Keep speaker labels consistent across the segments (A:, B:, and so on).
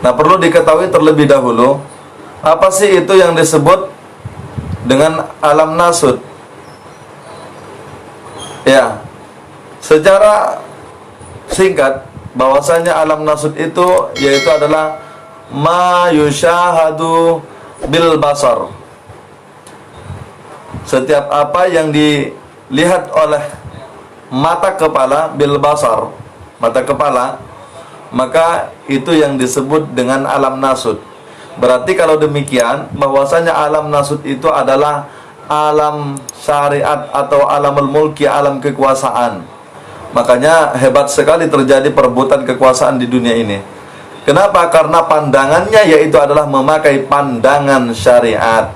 A: Nah, perlu diketahui terlebih dahulu, apa sih itu yang disebut dengan alam nasud? Ya, secara singkat, bahwasanya alam nasud itu yaitu adalah ma yusyahadu bil basar. Setiap apa yang dilihat oleh mata kepala, bil basar, mata kepala, maka itu yang disebut dengan alam nasud. Berarti kalau demikian, bahwasanya alam nasud itu adalah alam syariat atau alamul mulki, alam kekuasaan. Makanya hebat sekali terjadi perebutan kekuasaan di dunia ini. Kenapa? Karena pandangannya yaitu adalah memakai pandangan syariat.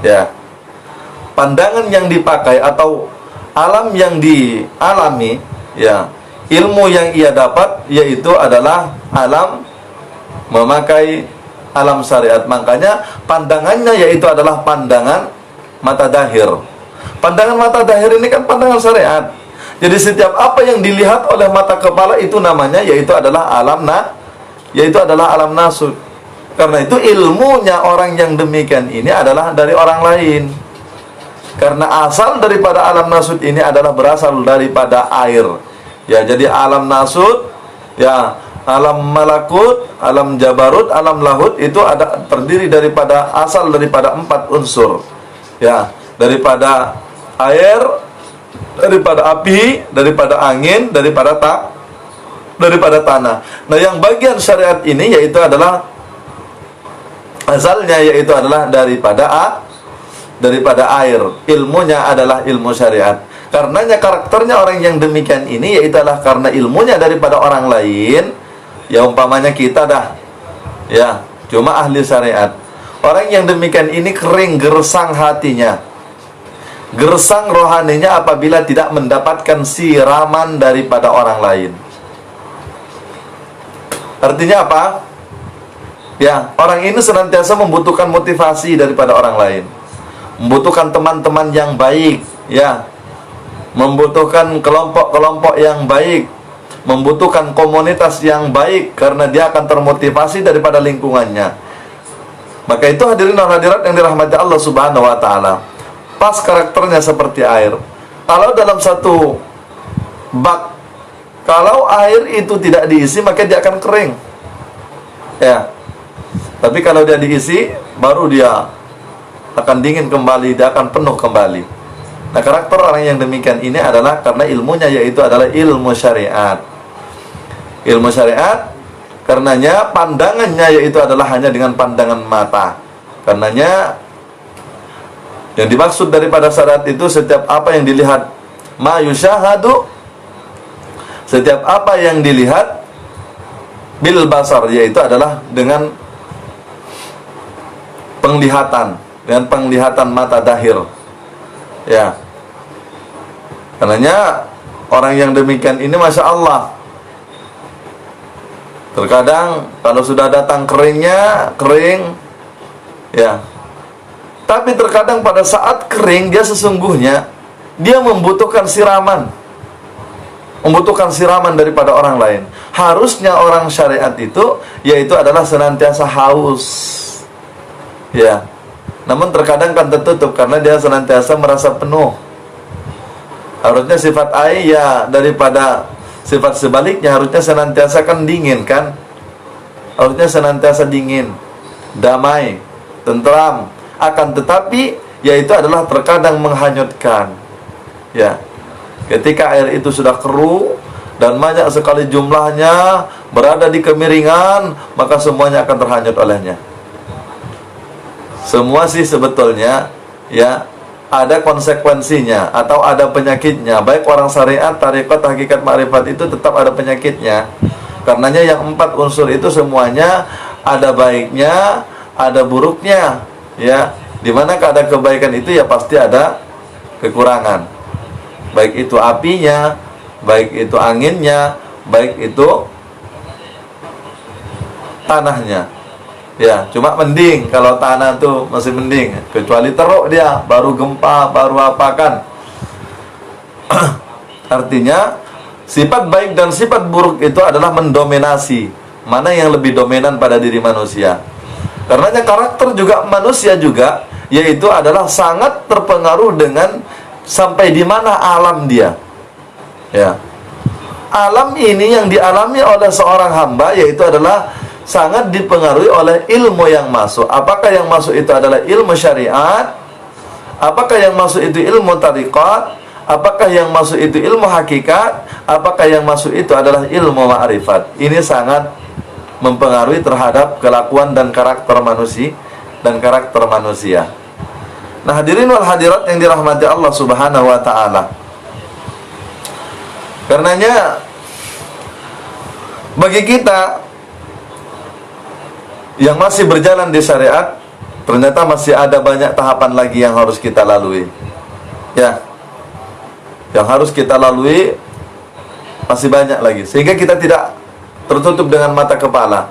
A: Ya. Pandangan yang dipakai atau alam yang dialami, ya, ilmu yang ia dapat yaitu adalah alam memakai alam syariat. Makanya pandangannya yaitu adalah pandangan mata dahir. Pandangan mata dahir ini kan pandangan syariat. Jadi setiap apa yang dilihat oleh mata kepala itu namanya yaitu adalah alam alam nasud. Karena itu ilmunya orang yang demikian ini adalah dari orang lain. Karena asal daripada alam nasud ini adalah berasal daripada air. Ya, jadi alam nasud, ya, alam malakut, alam jabarut, alam lahut itu terdiri daripada asal daripada 4 unsur. Ya, daripada air, daripada api, daripada angin, daripada tanah. Nah, yang bagian syariat ini yaitu adalah asalnya yaitu adalah daripada air. Ilmunya adalah ilmu syariat. Karenanya karakternya orang yang demikian ini yaitu adalah karena ilmunya daripada orang lain. Ya, umpamanya kita dah, ya, cuma ahli syariat. Orang yang demikian ini kering gersang hatinya, gersang rohaninya apabila tidak mendapatkan siraman daripada orang lain. Artinya apa? Ya, orang ini senantiasa membutuhkan motivasi daripada orang lain, membutuhkan teman-teman yang baik, ya, membutuhkan kelompok-kelompok yang baik, membutuhkan komunitas yang baik, karena dia akan termotivasi daripada lingkungannya. Maka itu hadirin dan hadirat yang dirahmati Allah Subhanahu wa taala. Pas karakternya seperti air. Kalau dalam satu bak, kalau air itu tidak diisi maka dia akan kering. Ya. Tapi kalau dia diisi, baru dia akan dingin kembali, dia akan penuh kembali. Nah, karakter orang yang demikian ini adalah karena ilmunya yaitu adalah ilmu syariat. Ilmu syariat, karenanya pandangannya yaitu adalah hanya dengan pandangan mata. Karenanya yang dimaksud daripada syariat itu setiap apa yang dilihat, ma yusyahadu, setiap apa yang dilihat bil basar, yaitu adalah dengan penglihatan mata dahir. Ya, karenanya orang yang demikian ini masya Allah, terkadang kalau sudah datang keringnya, kering, ya. Tapi terkadang pada saat kering dia sesungguhnya dia membutuhkan siraman, daripada orang lain. Harusnya orang syariat itu yaitu adalah senantiasa haus, ya. Namun terkadang kan tertutup karena dia senantiasa merasa penuh. Harusnya sifat air, ya, daripada sifat sebaliknya harusnya senantiasa kan dingin kan. Harusnya senantiasa dingin, damai, tentram. Akan tetapi yaitu adalah terkadang menghanyutkan. Ya. Ketika air itu sudah keruh dan banyak sekali jumlahnya berada di kemiringan, maka semuanya akan terhanyut olehnya. Semua sih sebetulnya, ya, ada konsekuensinya atau ada penyakitnya. Baik orang syariat, tarekat, hakikat, ma'rifat itu tetap ada penyakitnya. Karenanya yang 4 unsur itu semuanya ada baiknya, ada buruknya, ya. Dimana ada kebaikan itu ya pasti ada kekurangan. Baik itu apinya, baik itu anginnya, baik itu tanahnya. Ya, cuma mending kalau tanah tuh masih mending, kecuali teruk dia, baru gempa, baru apakan. Artinya sifat baik dan sifat buruk itu adalah mendominasi Mana yang lebih dominan pada diri manusia? Karenanya karakter juga manusia juga, yaitu adalah sangat terpengaruh dengan sampai di mana alam dia. Ya. Alam ini yang dialami oleh seorang hamba yaitu adalah sangat dipengaruhi oleh ilmu yang masuk. Apakah yang masuk itu adalah ilmu syariat? Apakah yang masuk itu ilmu tariqat? Apakah yang masuk itu ilmu hakikat? Apakah yang masuk itu adalah ilmu ma'rifat? Ini sangat mempengaruhi terhadap kelakuan dan karakter manusia. Nah, hadirin wal hadirat yang dirahmati Allah Subhanahu wa taala. Karenanya bagi kita yang masih berjalan di syariat, ternyata masih ada banyak tahapan lagi yang harus kita lalui. Ya. Yang harus kita lalui masih banyak lagi, sehingga kita tidak tertutup dengan mata kepala.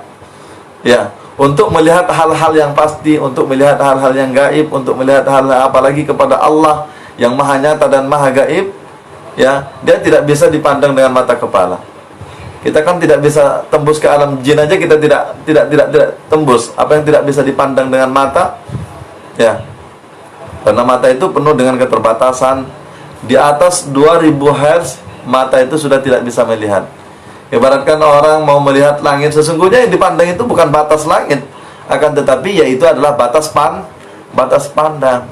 A: Ya, untuk melihat hal-hal yang pasti, untuk melihat hal-hal yang gaib, untuk melihat hal-hal apalagi kepada Allah yang maha nyata dan maha gaib, ya, dia tidak bisa dipandang dengan mata kepala. Kita kan tidak bisa tembus ke alam jin aja, kita tidak tembus. Apa yang tidak bisa dipandang dengan mata? Ya. Karena mata itu penuh dengan keterbatasan. Di atas 2000 Hz mata itu sudah tidak bisa melihat. Ibaratkan orang mau melihat langit, sesungguhnya yang dipandang itu bukan batas langit, akan tetapi yaitu adalah batas pandang.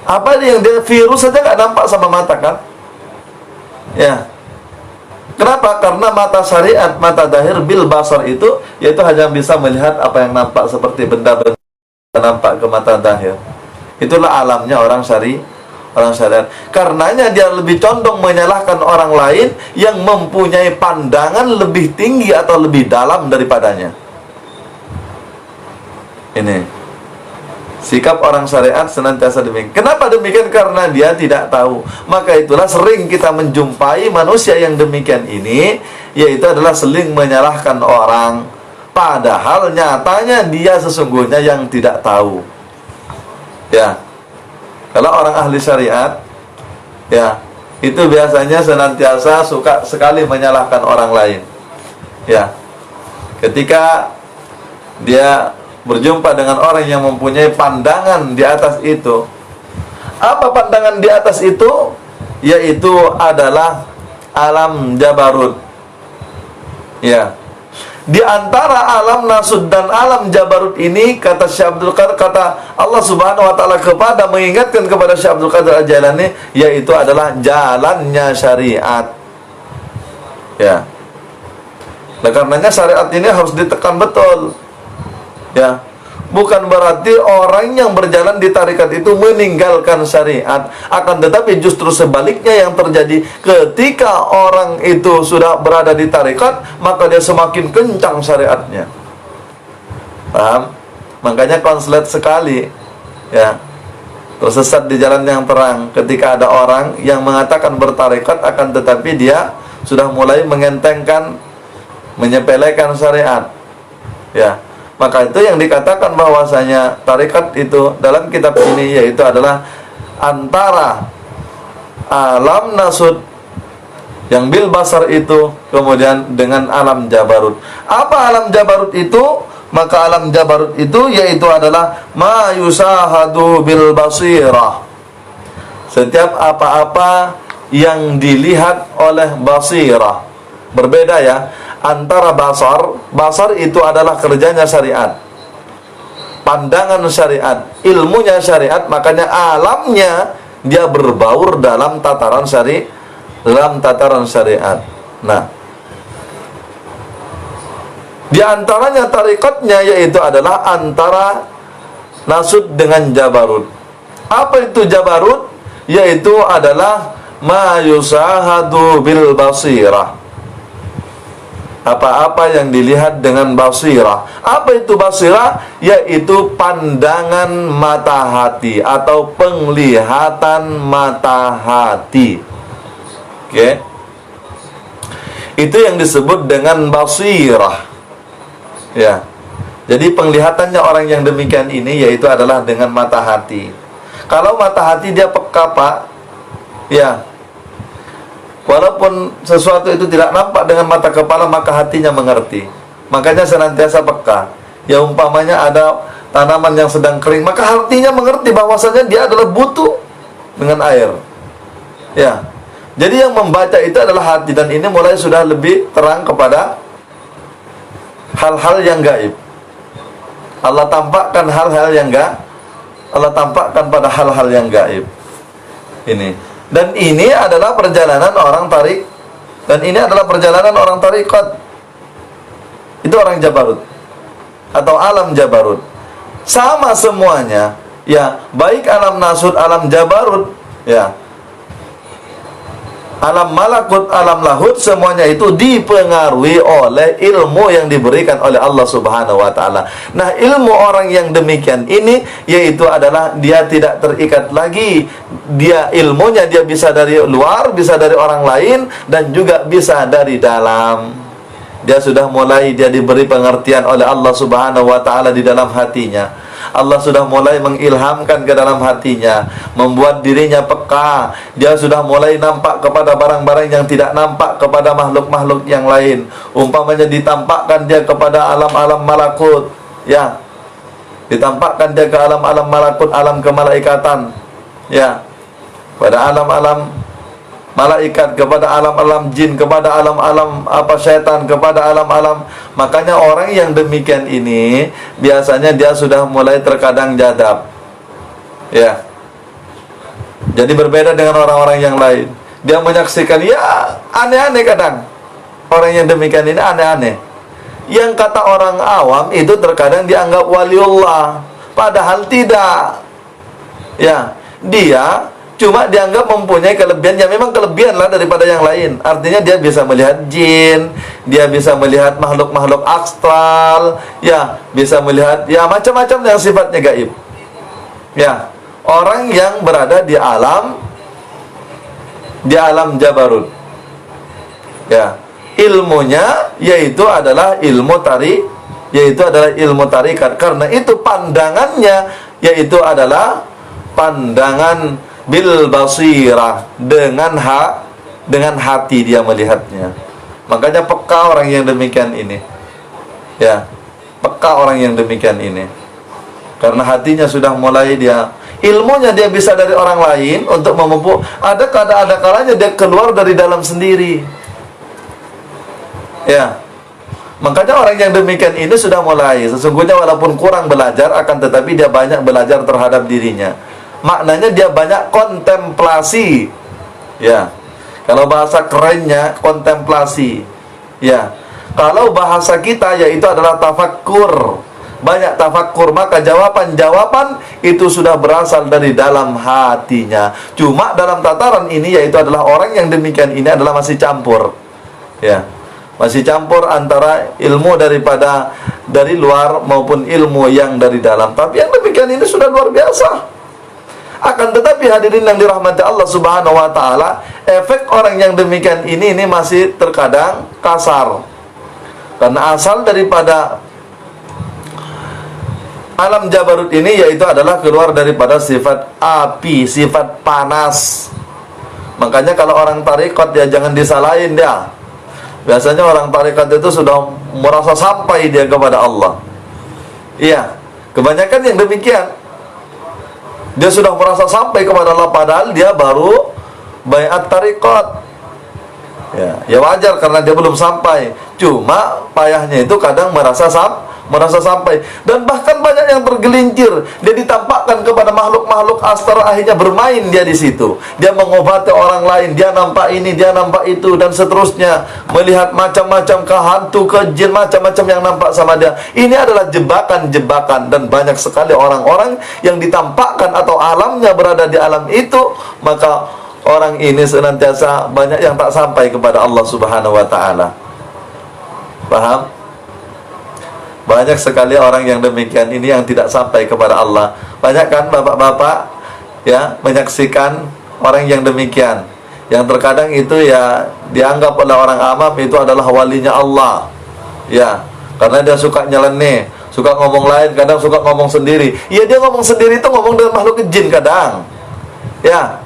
A: Apa yang dia virus saja nggak nampak sama mata kan? Ya. Kenapa? Karena mata syariat, mata zahir bil basar itu yaitu hanya bisa melihat apa yang nampak seperti benda-benda nampak ke mata zahir. Itulah alamnya orang syariat. Karenanya dia lebih condong menyalahkan orang lain yang mempunyai pandangan lebih tinggi atau lebih dalam daripadanya. Ini sikap orang syariat senantiasa demikian. Kenapa demikian? Karena dia tidak tahu. Maka itulah sering kita menjumpai manusia yang demikian ini, yaitu adalah seling menyalahkan orang, padahal nyatanya dia sesungguhnya yang tidak tahu. Ya. Kalau orang ahli syariat, ya, itu biasanya senantiasa suka sekali menyalahkan orang lain. Ya. Ketika dia berjumpa dengan orang yang mempunyai pandangan di atas itu. Apa pandangan di atas itu? Yaitu adalah alam jabarut. Ya. Di antara alam nasud dan alam jabarut ini, kata Syekh Abdul Qadir, kata Allah Subhanahu wa taala kepada mengingatkan kepada Syekh Abdul Qadir Al-Jailani, yaitu adalah jalannya syariat. Ya. Nah, karenanya syariat ini harus ditekan betul. Ya. Bukan berarti orang yang berjalan di tarekat itu meninggalkan syariat, akan tetapi justru sebaliknya yang terjadi. Ketika orang itu sudah berada di tarekat, maka dia semakin kencang syariatnya. Paham? Makanya konslet sekali, ya, tersesat di jalan yang terang ketika ada orang yang mengatakan bertarekat, akan tetapi dia sudah mulai mengentengkan, menyepelekan syariat. Ya. Maka itu yang dikatakan bahwasanya tarekat itu dalam kitab ini yaitu adalah antara alam nasud yang bil basar itu kemudian dengan alam jabarut. Apa alam jabarut itu? Maka alam jabarut itu yaitu adalah ma yusahadu bil basirah. Setiap apa-apa yang dilihat oleh basirah. Berbeda ya. Antara basar itu adalah kerjanya syariat, pandangan syariat, ilmunya syariat, makanya alamnya dia berbaur dalam tataran syariat. Nah, di antaranya tarikatnya yaitu adalah antara nasud dengan jabarut. Apa itu jabarut? Yaitu adalah ma yusahadu bil basirah. Apa-apa yang dilihat dengan basirah. Apa itu basirah? Yaitu pandangan mata hati atau penglihatan mata hati. Oke. Itu yang disebut dengan basirah. Ya. Jadi penglihatannya orang yang demikian ini yaitu adalah dengan mata hati. Kalau mata hati dia peka, Pak, ya, Walaupun sesuatu itu tidak nampak dengan mata kepala, maka hatinya mengerti. Makanya senantiasa peka. Ya umpamanya ada tanaman yang sedang kering, maka hatinya mengerti bahwasanya dia adalah butuh dengan air. Ya. Jadi yang membaca itu adalah hati, dan ini mulai sudah lebih terang kepada hal-hal yang gaib. Allah tampakkan hal-hal yang Allah tampakkan pada hal-hal yang gaib. Ini. Dan ini adalah perjalanan orang tarik. Dan ini adalah perjalanan orang tarikat. Itu orang Jabarut atau alam Jabarut. Sama semuanya. Ya, baik alam Nasut, alam Jabarut, ya, alam malakut, alam lahut, semuanya itu dipengaruhi oleh ilmu yang diberikan oleh Allah Subhanahu wa ta'ala. Nah, ilmu orang yang demikian ini, yaitu adalah dia tidak terikat lagi. Dia ilmunya dia bisa dari luar, bisa dari orang lain, dan juga bisa dari dalam. Dia sudah mulai, dia diberi pengertian oleh Allah Subhanahu wa ta'ala di dalam hatinya. Allah sudah mulai mengilhamkan ke dalam hatinya, membuat dirinya peka. Dia sudah mulai nampak kepada barang-barang yang tidak nampak kepada makhluk-makhluk yang lain. Umpamanya ditampakkan dia kepada alam-alam malakut, ya, ditampakkan dia ke alam-alam malakut, alam kemalaikatan, ya, pada alam-alam malaikat, kepada alam-alam jin, kepada alam-alam syaitan, kepada alam-alam. Makanya orang yang demikian ini biasanya dia sudah mulai terkadang jadab, ya. Jadi berbeda dengan orang-orang yang lain. Dia menyaksikan, ya, aneh-aneh kadang. Orang yang demikian ini aneh-aneh. Yang kata orang awam itu terkadang dianggap waliullah, padahal tidak. Ya, dia cuma dianggap mempunyai kelebihan, yang memang kelebihan lah daripada yang lain. Artinya dia bisa melihat jin, dia bisa melihat makhluk-makhluk astral, ya, bisa melihat ya macam-macam yang sifatnya gaib. Ya, orang yang berada di alam Jabarut, ya, ilmunya yaitu adalah ilmu tarikat. Karena itu pandangannya yaitu adalah pandangan bil basirah, dengan hati dia melihatnya. Makanya peka orang yang demikian ini, ya, peka orang yang demikian ini, karena hatinya sudah mulai dia, ilmunya dia bisa dari orang lain untuk memupuk. Ada kalanya dia keluar dari dalam sendiri, ya. Makanya orang yang demikian ini sudah mulai, sesungguhnya walaupun kurang belajar, akan tetapi dia banyak belajar terhadap dirinya. Maknanya dia banyak kontemplasi, ya. Kalau bahasa kerennya kontemplasi, ya. Kalau bahasa kita yaitu adalah tafakkur, banyak tafakkur. Maka jawaban-jawaban itu sudah berasal dari dalam hatinya. Cuma dalam tataran ini yaitu adalah orang yang demikian ini adalah masih campur, ya, masih campur antara ilmu dari luar maupun ilmu yang dari dalam. Tapi yang demikian ini sudah luar biasa. Akan tetapi hadirin yang dirahmati Allah Subhanahu wa ta'ala, efek orang yang demikian ini masih terkadang kasar. Karena asal daripada alam Jabarut ini yaitu adalah keluar daripada sifat api, sifat panas. Makanya kalau orang tarekat ya jangan disalahin dia. Biasanya orang tarekat itu sudah merasa sampai dia kepada Allah. Iya, kebanyakan yang demikian. Dia sudah merasa sampai kepada Allah, padahal dia baru baiat tarekat. Ya wajar karena dia belum sampai. Cuma payahnya itu kadang merasa sampai. Dan bahkan banyak yang tergelincir. Dia ditampakkan kepada makhluk-makhluk astral, akhirnya bermain dia di situ. Dia mengobati orang lain, dia nampak ini, dia nampak itu, dan seterusnya. Melihat macam-macam kehantu, kejin, macam-macam yang nampak sama dia. Ini adalah jebakan-jebakan, dan banyak sekali orang-orang yang ditampakkan atau alamnya berada di alam itu, maka orang ini senantiasa banyak yang tak sampai kepada Allah Subhanahu wa ta'ala. Paham? Banyak sekali orang yang demikian ini yang tidak sampai kepada Allah. Banyak kan bapak-bapak ya menyaksikan orang yang demikian, yang terkadang itu ya dianggap oleh orang awam itu adalah walinya Allah. Ya, karena dia suka nyeleneh, suka ngomong lain, kadang suka ngomong sendiri. Ya dia ngomong sendiri itu ngomong dengan makhluk jin kadang. Ya.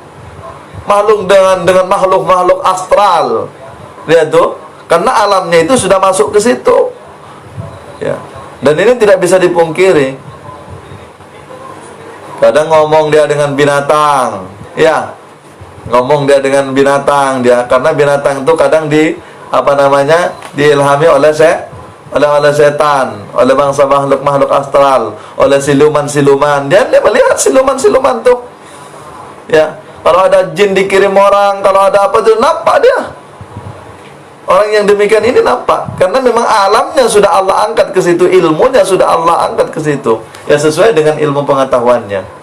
A: makhluk dengan makhluk-makhluk astral. Lihat tuh, karena alamnya itu sudah masuk ke situ. Ya. Dan ini tidak bisa dipungkiri. Kadang ngomong dia dengan binatang, ya. Ngomong dia dengan binatang dia, karena binatang itu kadang diilhami oleh setan, oleh bangsa makhluk astral, oleh siluman-siluman. Dia melihat siluman-siluman tuh. Ya, kalau ada jin dikirim orang, kalau ada apa tuh nampak dia. Orang yang demikian ini nampak, karena memang alamnya sudah Allah angkat ke situ, ilmunya sudah Allah angkat ke situ. Ya, sesuai dengan ilmu pengetahuannya.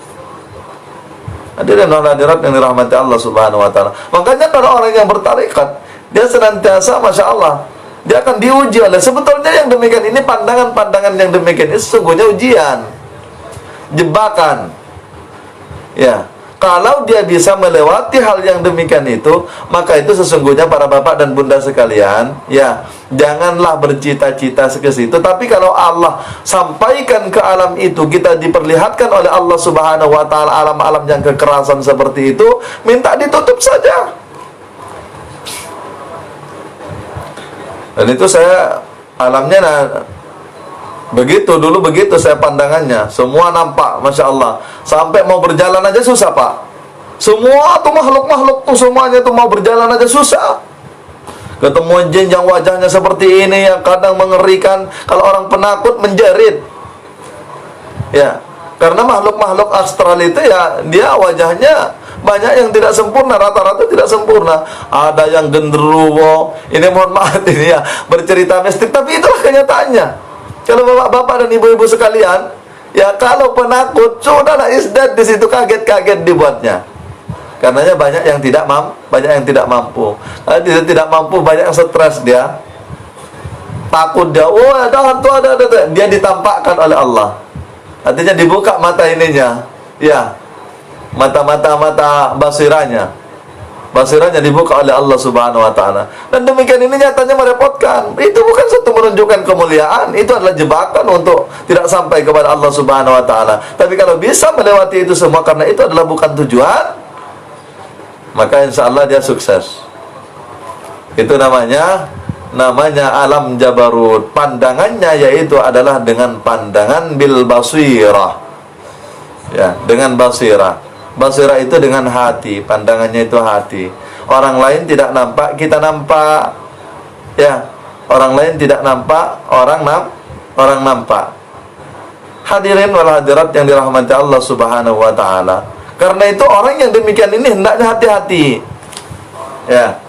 A: Hadirin wal hadirat yang dirahmati Allah Subhanahu wa taala. Makanya kalau orang yang bertarekat, dia senantiasa Masya Allah, dia akan diuji oleh, sebetulnya yang demikian ini, pandangan-pandangan yang demikian ini sesungguhnya ujian, jebakan. Ya, kalau dia bisa melewati hal yang demikian itu, maka itu sesungguhnya para bapak dan bunda sekalian, ya, janganlah bercita-cita ke situ. Tapi kalau Allah sampaikan ke alam itu, kita diperlihatkan oleh Allah Subhanahu wa taala alam-alam yang kekerasan seperti itu, minta ditutup saja. Dan itu saya alamnya begitu saya pandangannya, semua nampak Masya Allah, sampai mau berjalan aja susah Pak. Semua tuh makhluk-makhluk tuh semuanya tuh mau berjalan aja susah. Ketemu jin yang wajahnya seperti ini, yang kadang mengerikan, kalau orang penakut menjerit. Ya, karena makhluk-makhluk astral itu ya, dia wajahnya banyak yang tidak sempurna, rata-rata tidak sempurna. Ada yang genderuwo, ini mohon maaf ini ya, bercerita mistik, tapi itulah kenyataannya. Kalau bapak-bapak dan ibu-ibu sekalian, ya kalau penakut, sudahlah isdat di situ, kaget-kaget dibuatnya. Karenanya banyak yang tidak mampu. Kalau dia tidak mampu, banyak yang stres dia. Takut dia, oh ada hantu, ada. Dia ditampakkan oleh Allah. Artinya dibuka mata ininya, ya, mata basiranya dibuka oleh Allah Subhanahu wa taala. Dan demikian ini nyatanya merepotkan. Itu bukan satu menunjukkan kemuliaan, itu adalah jebakan untuk tidak sampai kepada Allah Subhanahu wa taala. Tapi kalau bisa melewati itu semua karena itu adalah bukan tujuan, maka insya Allah dia sukses. Itu namanya alam jabarut. Pandangannya yaitu adalah dengan pandangan bil basirah. Ya, dengan basirah. Basirah itu dengan hati, pandangannya itu hati. Orang lain tidak nampak, kita nampak. Ya, orang lain tidak nampak, orang nampak. Hadirin wal hadirat yang dirahmati Allah Subhanahu wa taala. Karena itu orang yang demikian ini hendaknya hati-hati. Ya.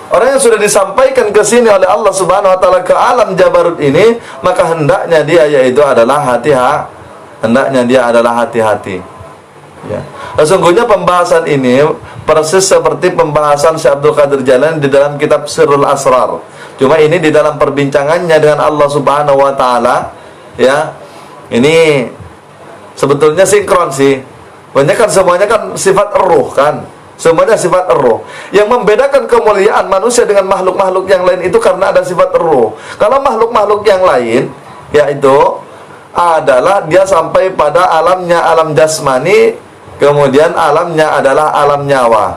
A: Orang yang sudah disampaikan ke sini oleh Allah Subhanahu wa taala ke alam jabarut ini, maka hendaknya dia adalah hati-hati. Ya. Sesungguhnya pembahasan ini persis seperti pembahasan Syekh Abdul Qadir Jailani di dalam kitab Sirrul Asrar. Cuma ini di dalam perbincangannya dengan Allah Subhanahu wa taala, ya. Ini sebetulnya sinkron sih. Banyak kan semuanya kan sifat ruh kan. Semuanya sifat ruh. Yang membedakan kemuliaan manusia dengan makhluk-makhluk yang lain itu karena ada sifat ruh. Kalau makhluk-makhluk yang lain, yaitu adalah dia sampai pada alamnya alam jasmani, kemudian alamnya adalah alam nyawa,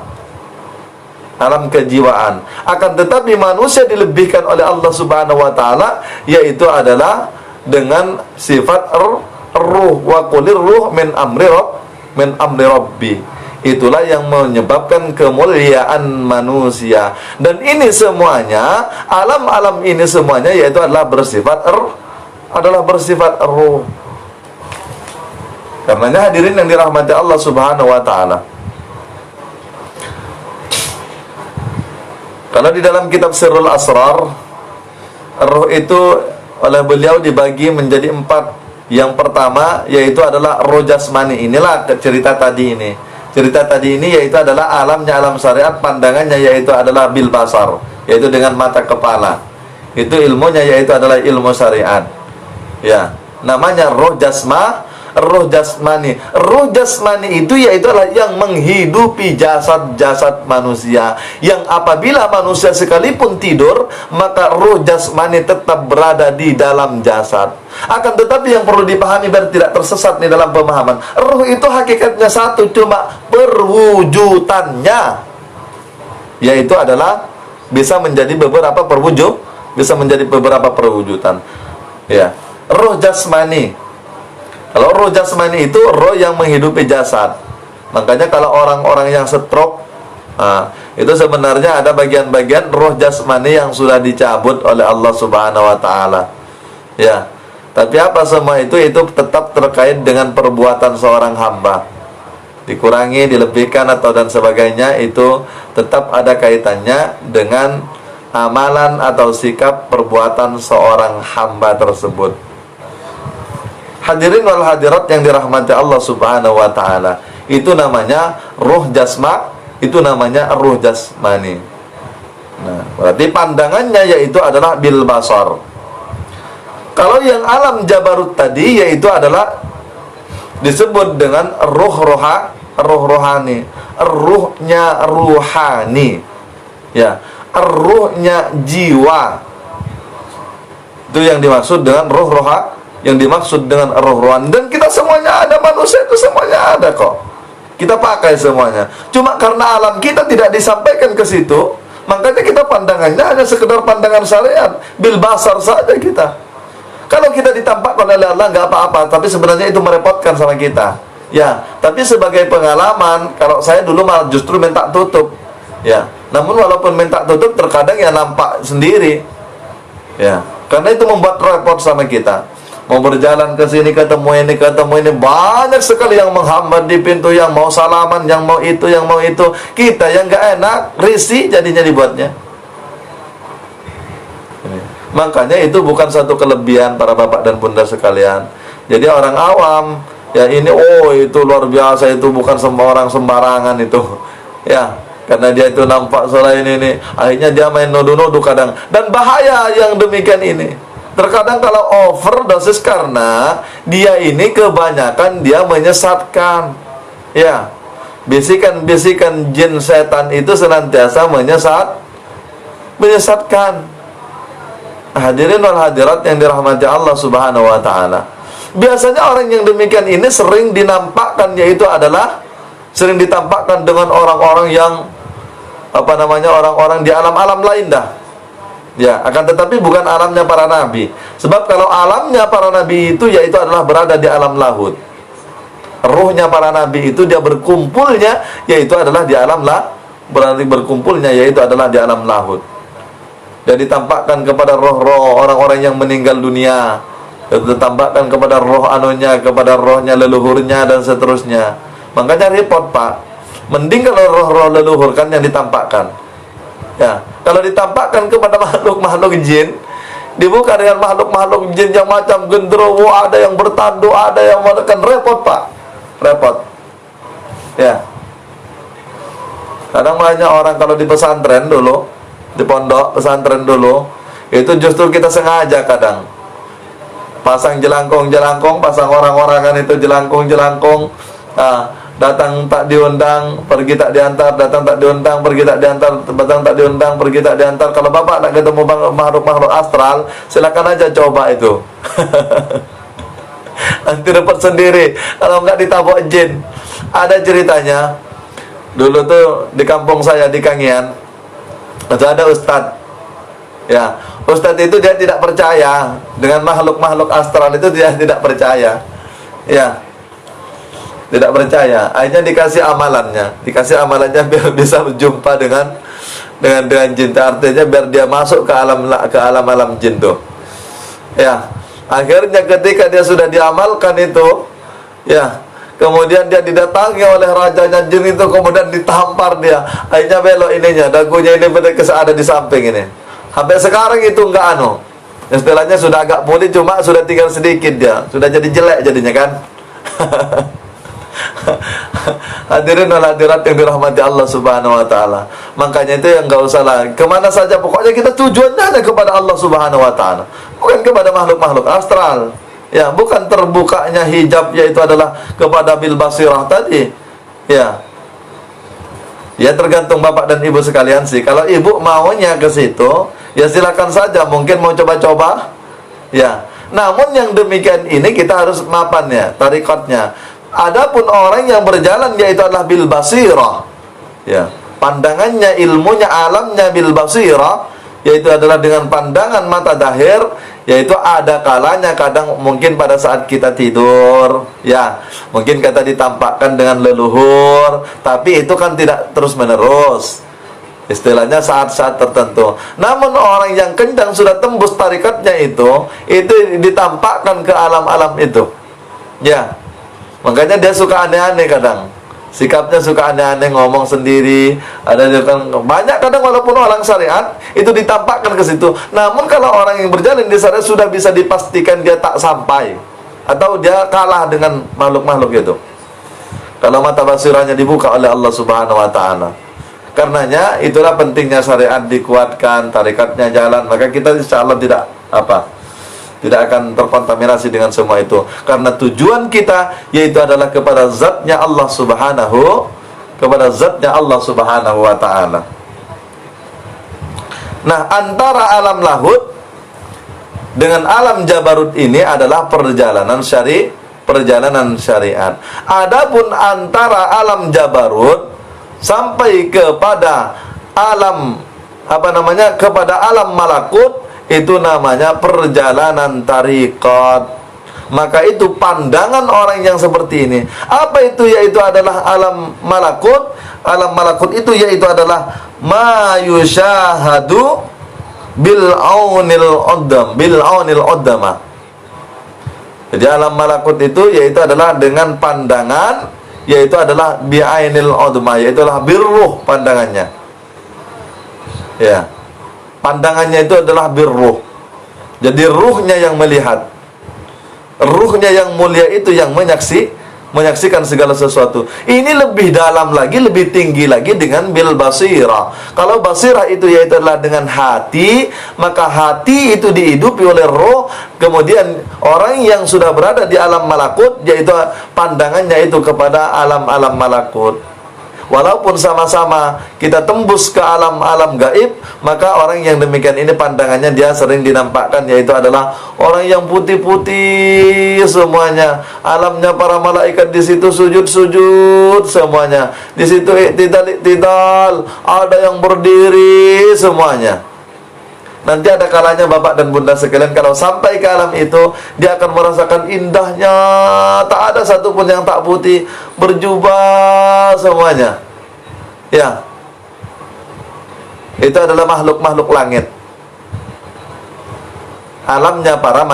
A: alam kejiwaan. Akan tetapi manusia dilebihkan oleh Allah Subhanahu wa taala, yaitu adalah dengan sifat ruh. Wa qulir ruh min amri rabbi. Itulah yang menyebabkan kemuliaan manusia. Dan ini semuanya, alam-alam ini semuanya yaitu adalah bersifat ruh. Karenanya hadirin yang dirahmati Allah Subhanahu wa taala, kalau di dalam kitab Sirrul Asrar, ruh itu oleh beliau dibagi menjadi 4. Yang pertama yaitu adalah roh jasmani. Inilah cerita tadi ini. Cerita tadi ini yaitu adalah alamnya alam syariat, pandangannya yaitu adalah bil basar, yaitu dengan mata kepala. Itu ilmunya yaitu adalah ilmu syariat. Ya, namanya roh jasmah Ruh jasmani. Ruh jasmani itu yaitu adalah yang menghidupi jasad-jasad manusia, yang apabila manusia sekalipun tidur, maka ruh jasmani tetap berada di dalam jasad. Akan tetapi yang perlu dipahami biar tidak tersesat di dalam pemahaman, ruh itu hakikatnya satu, cuma perwujudannya yaitu adalah bisa menjadi beberapa perwujudan. Ya, ruh jasmani. Kalau roh jasmani itu roh yang menghidupi jasad. Makanya kalau orang-orang yang stroke, itu sebenarnya ada bagian-bagian roh jasmani yang sudah dicabut oleh Allah Subhanahu wa taala. Ya. Tapi apa semua itu tetap terkait dengan perbuatan seorang hamba. Dikurangi, dilebihkan atau dan sebagainya, itu tetap ada kaitannya dengan amalan atau sikap perbuatan seorang hamba tersebut. Hadirin wal hadirat yang dirahmati Allah Subhanahu wa taala, itu namanya ruh itu namanya ruh jasmani. Nah, berarti pandangannya yaitu adalah bil basar. Kalau yang alam jabarut tadi yaitu adalah disebut dengan ruh rohani, ruhnya ruhani. Ya, ruhnya jiwa. Itu yang dimaksud dengan ruh yang dimaksud dengan roh rohani. Dan kita semuanya ada, manusia itu semuanya ada kok. Kita pakai semuanya. Cuma karena alam kita tidak disampaikan ke situ, makanya kita pandangannya hanya sekedar pandangan syariat, bil basar saja kita. Kalau kita ditampakkan oleh Allah nggak apa-apa, tapi sebenarnya itu merepotkan sama kita. Ya, tapi sebagai pengalaman, kalau saya dulu malah justru minta tutup. Ya, namun walaupun minta tutup terkadang ya nampak sendiri. Ya, karena itu membuat repot sama kita. Mau berjalan ke sini ketemu ini, banyak sekali yang menghambat di pintu, yang mau salaman, yang mau itu. Kita yang nggak enak, risih jadinya dibuatnya. Makanya itu bukan satu kelebihan para bapak dan bunda sekalian. Jadi orang awam, ya ini itu luar biasa, itu bukan semua orang sembarangan itu. Ya, karena dia itu nampak selain ini, akhirnya dia main nuduh-nuduh kadang. Dan bahaya yang demikian ini. Terkadang kalau overdosis karena dia ini kebanyakan dia menyesatkan. Ya, bisikan-bisikan jin setan itu senantiasa menyesatkan. Hadirin wal hadirat yang dirahmati Allah Subhanahu wa taala. Biasanya orang yang demikian ini sering ditampakkan dengan orang-orang yang orang-orang di alam-alam lain dah. Ya, akan tetapi bukan alamnya para nabi. Sebab kalau alamnya para nabi itu yaitu adalah berada di alam lahut. Ruhnya para nabi itu dia berkumpulnya yaitu adalah di alam di alam lahut. Dan ditampakkan kepada roh-roh orang-orang yang meninggal dunia. Dan ditampakkan kepada roh kepada rohnya leluhurnya dan seterusnya. Makanya repot, Pak. Mending kalau roh-roh leluhur kan yang ditampakkan. Ya, kalau ditampakkan kepada makhluk-makhluk jin, dibuka dengan makhluk-makhluk jin yang macam genderuwo, ada yang bertanduk, ada yang menekan, repot, Pak. Repot. Ya. Kadang banyak orang kalau di pesantren dulu, di pondok pesantren dulu, itu justru kita sengaja kadang pasang jelangkung, pasang orang-orangan itu jelangkung. Datang tak diundang, pergi tak diantar, datang tak diundang, pergi tak diantar, datang tak diundang, pergi tak diantar. Kalau bapak nak ketemu makhluk-makhluk astral, silakan aja coba itu. Nanti dapat sendiri. Kalau enggak ditabok jin. Ada ceritanya. Dulu tuh di kampung saya di Kangian, itu ada ustadz. Ya, ustadz itu dia tidak percaya dengan makhluk-makhluk astral itu, dia tidak percaya. Ya, tidak percaya. Akhirnya dikasih amalannya biar bisa berjumpa dengan jin. Artinya biar dia masuk ke alam jin tuh. Ya, akhirnya ketika dia sudah diamalkan itu, ya, kemudian dia didatangi oleh rajanya jin itu, kemudian ditampar dia. Akhirnya belok ininya, dagunya ini ada di samping ini. Sampai sekarang itu enggak istilahnya sudah agak pulih, cuma sudah tinggal sedikit dia. Sudah jadi jelek jadinya kan. Hadirin wal hadirat yang dirahmati Allah Subhanahu wa taala. Makanya itu yang enggak usah lah kemana saja, pokoknya kita tujuannya hanya kepada Allah Subhanahu wa taala, bukan kepada makhluk-makhluk astral. Ya, bukan terbukanya hijab, yaitu adalah kepada bil basirah tadi. Ya. Ya, tergantung bapak dan ibu sekalian sih. Kalau ibu maunya ke situ, ya silakan saja. Mungkin mau coba-coba. Ya. Namun yang demikian ini kita harus mapannya, tarikatnya. Adapun orang yang berjalan yaitu adalah bil basirah. Ya. Pandangannya, ilmunya, alamnya bil basirah, yaitu adalah dengan pandangan mata dahir, yaitu ada kalanya kadang mungkin pada saat kita tidur, ya mungkin kata ditampakkan dengan leluhur, tapi itu kan tidak terus menerus, istilahnya saat-saat tertentu. Namun orang yang kencang sudah tembus tarikatnya itu ditampakkan ke alam-alam itu, ya makanya dia suka aneh-aneh kadang. Sikapnya suka aneh-aneh, ngomong sendiri. Ada banyak kadang walaupun orang syariat itu ditampakkan ke situ. Namun kalau orang yang berjalan di syariat sudah bisa dipastikan dia tak sampai atau dia kalah dengan makhluk-makhluk itu. Kalau mata basirahnya dibuka oleh Allah Subhanahu wa taala. Karenanya itulah pentingnya syariat dikuatkan, tarikatnya jalan, maka kita insyaallah tidak akan terkontaminasi dengan semua itu, karena tujuan kita yaitu adalah kepada zatnya Allah Subhanahu wa ta'ala. Nah, antara alam lahud dengan alam jabarut ini adalah perjalanan syariat. Adapun antara alam jabarut sampai kepada alam kepada alam malakut, itu namanya perjalanan tariqat. Maka itu pandangan orang yang seperti ini. Apa itu? Yaitu adalah alam malakut. Alam malakut itu yaitu adalah ma yusyahadu bil aunil oddama. Jadi alam malakut itu yaitu adalah dengan pandangan, yaitu adalah bi'ainil oddama, yaitu adalah birruh pandangannya. Ya. Pandangannya itu adalah birruh. Jadi ruhnya yang melihat. Ruhnya yang mulia itu yang menyaksikan segala sesuatu. Ini lebih dalam lagi, lebih tinggi lagi dengan bil basirah. Kalau basirah itu yaitu adalah dengan hati, maka hati itu dihidupi oleh roh. Kemudian orang yang sudah berada di alam malakut, yaitu pandangannya itu kepada alam-alam malakut. Walaupun sama-sama kita tembus ke alam-alam gaib, maka orang yang demikian ini pandangannya dia sering dinampakkan yaitu adalah orang yang putih-putih semuanya. Alamnya para malaikat di situ sujud-sujud semuanya. Di situ iktidal, ada yang berdiri semuanya. Nanti ada kalanya bapak dan bunda sekalian, kalau sampai ke alam itu, dia akan merasakan indahnya. Tak ada satupun yang tak putih, berjubah semuanya. Ya, itu adalah makhluk-makhluk langit. Alamnya para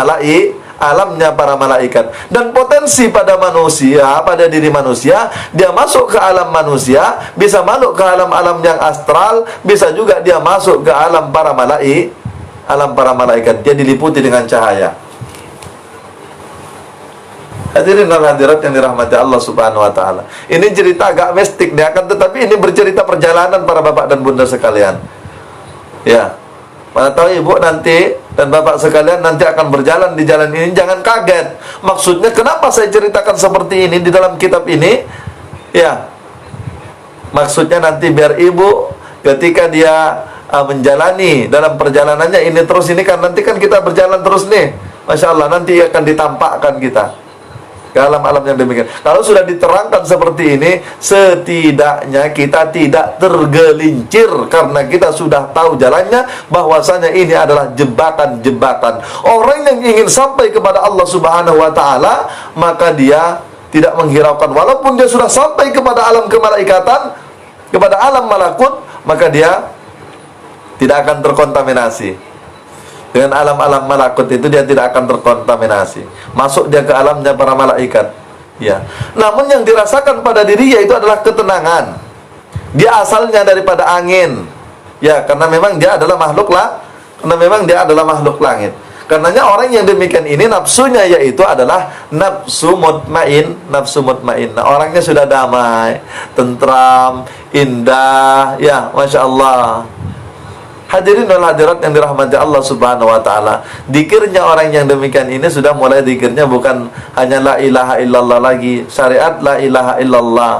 A: malaikat. Dan potensi pada manusia, pada diri manusia, dia masuk ke alam manusia, bisa masuk ke alam-alam yang astral, bisa juga dia masuk ke alam para malaikat. Dia diliputi dengan cahaya. Hadirin dan hadirat yang dirahmati Allah Subhanahu wa taala. Ini cerita agak mistik dia, akan tetapi ini bercerita perjalanan para bapak dan bunda sekalian. Ya. Mana tahu ibu nanti dan bapak sekalian nanti akan berjalan di jalan ini, jangan kaget. Maksudnya kenapa saya ceritakan seperti ini di dalam kitab ini? Ya. Maksudnya nanti biar ibu ketika dia menjalani dalam perjalanannya ini terus, ini kan nanti kan kita berjalan terus nih, Masya Allah, nanti akan ditampakkan kita ke alam-alam yang demikian. Kalau sudah diterangkan seperti ini, setidaknya kita tidak tergelincir karena kita sudah tahu jalannya, bahwasanya ini adalah jebakan-jebakan. Orang yang ingin sampai kepada Allah Subhanahu wa taala, maka dia tidak menghiraukan, walaupun dia sudah sampai kepada alam kemalaikatan, kepada alam malakut, maka dia tidak akan terkontaminasi. Dengan alam-alam malakut itu dia tidak akan terkontaminasi. Masuk dia ke alamnya para malaikat. Ya. Namun yang dirasakan pada dirinya itu adalah ketenangan. Dia asalnya daripada angin. Ya, karena memang dia adalah makhluk langit. Karenanya orang yang demikian ini nafsunya yaitu adalah nafsu mutmain. Nah, orangnya sudah damai, tentram, indah, ya, Masya Allah. Hadirin wal hadirat yang dirahmati Allah Subhanahu wa taala, zikirnya orang yang demikian ini sudah mulai zikirnya bukan hanya la ilaha illallah lagi, syariat la ilaha illallah.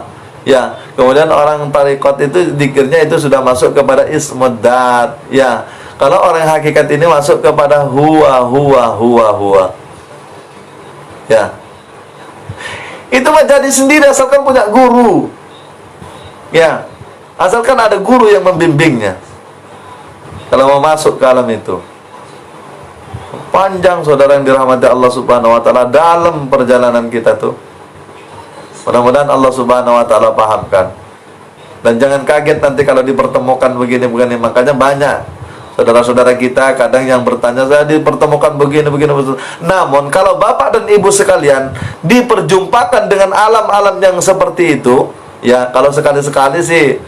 A: Ya, kemudian orang tarekat itu zikirnya itu sudah masuk kepada ismud dzat. Ya, kalau orang hakikat ini masuk kepada huwa. Ya. Itu mah jadi sendiri asalkan punya guru. Ya. Asalkan ada guru yang membimbingnya. Kalau mau masuk ke alam itu. Panjang saudara yang dirahmati Allah Subhanahu wa taala dalam perjalanan kita tuh. Mudah-mudahan Allah Subhanahu wa taala pahamkan. Dan jangan kaget nanti kalau dipertemukan begini-begini. Makanya banyak saudara-saudara kita kadang yang bertanya, saya dipertemukan begini-begini. Namun kalau bapak dan ibu sekalian diperjumpakan dengan alam-alam yang seperti itu, ya kalau sekali-sekali sih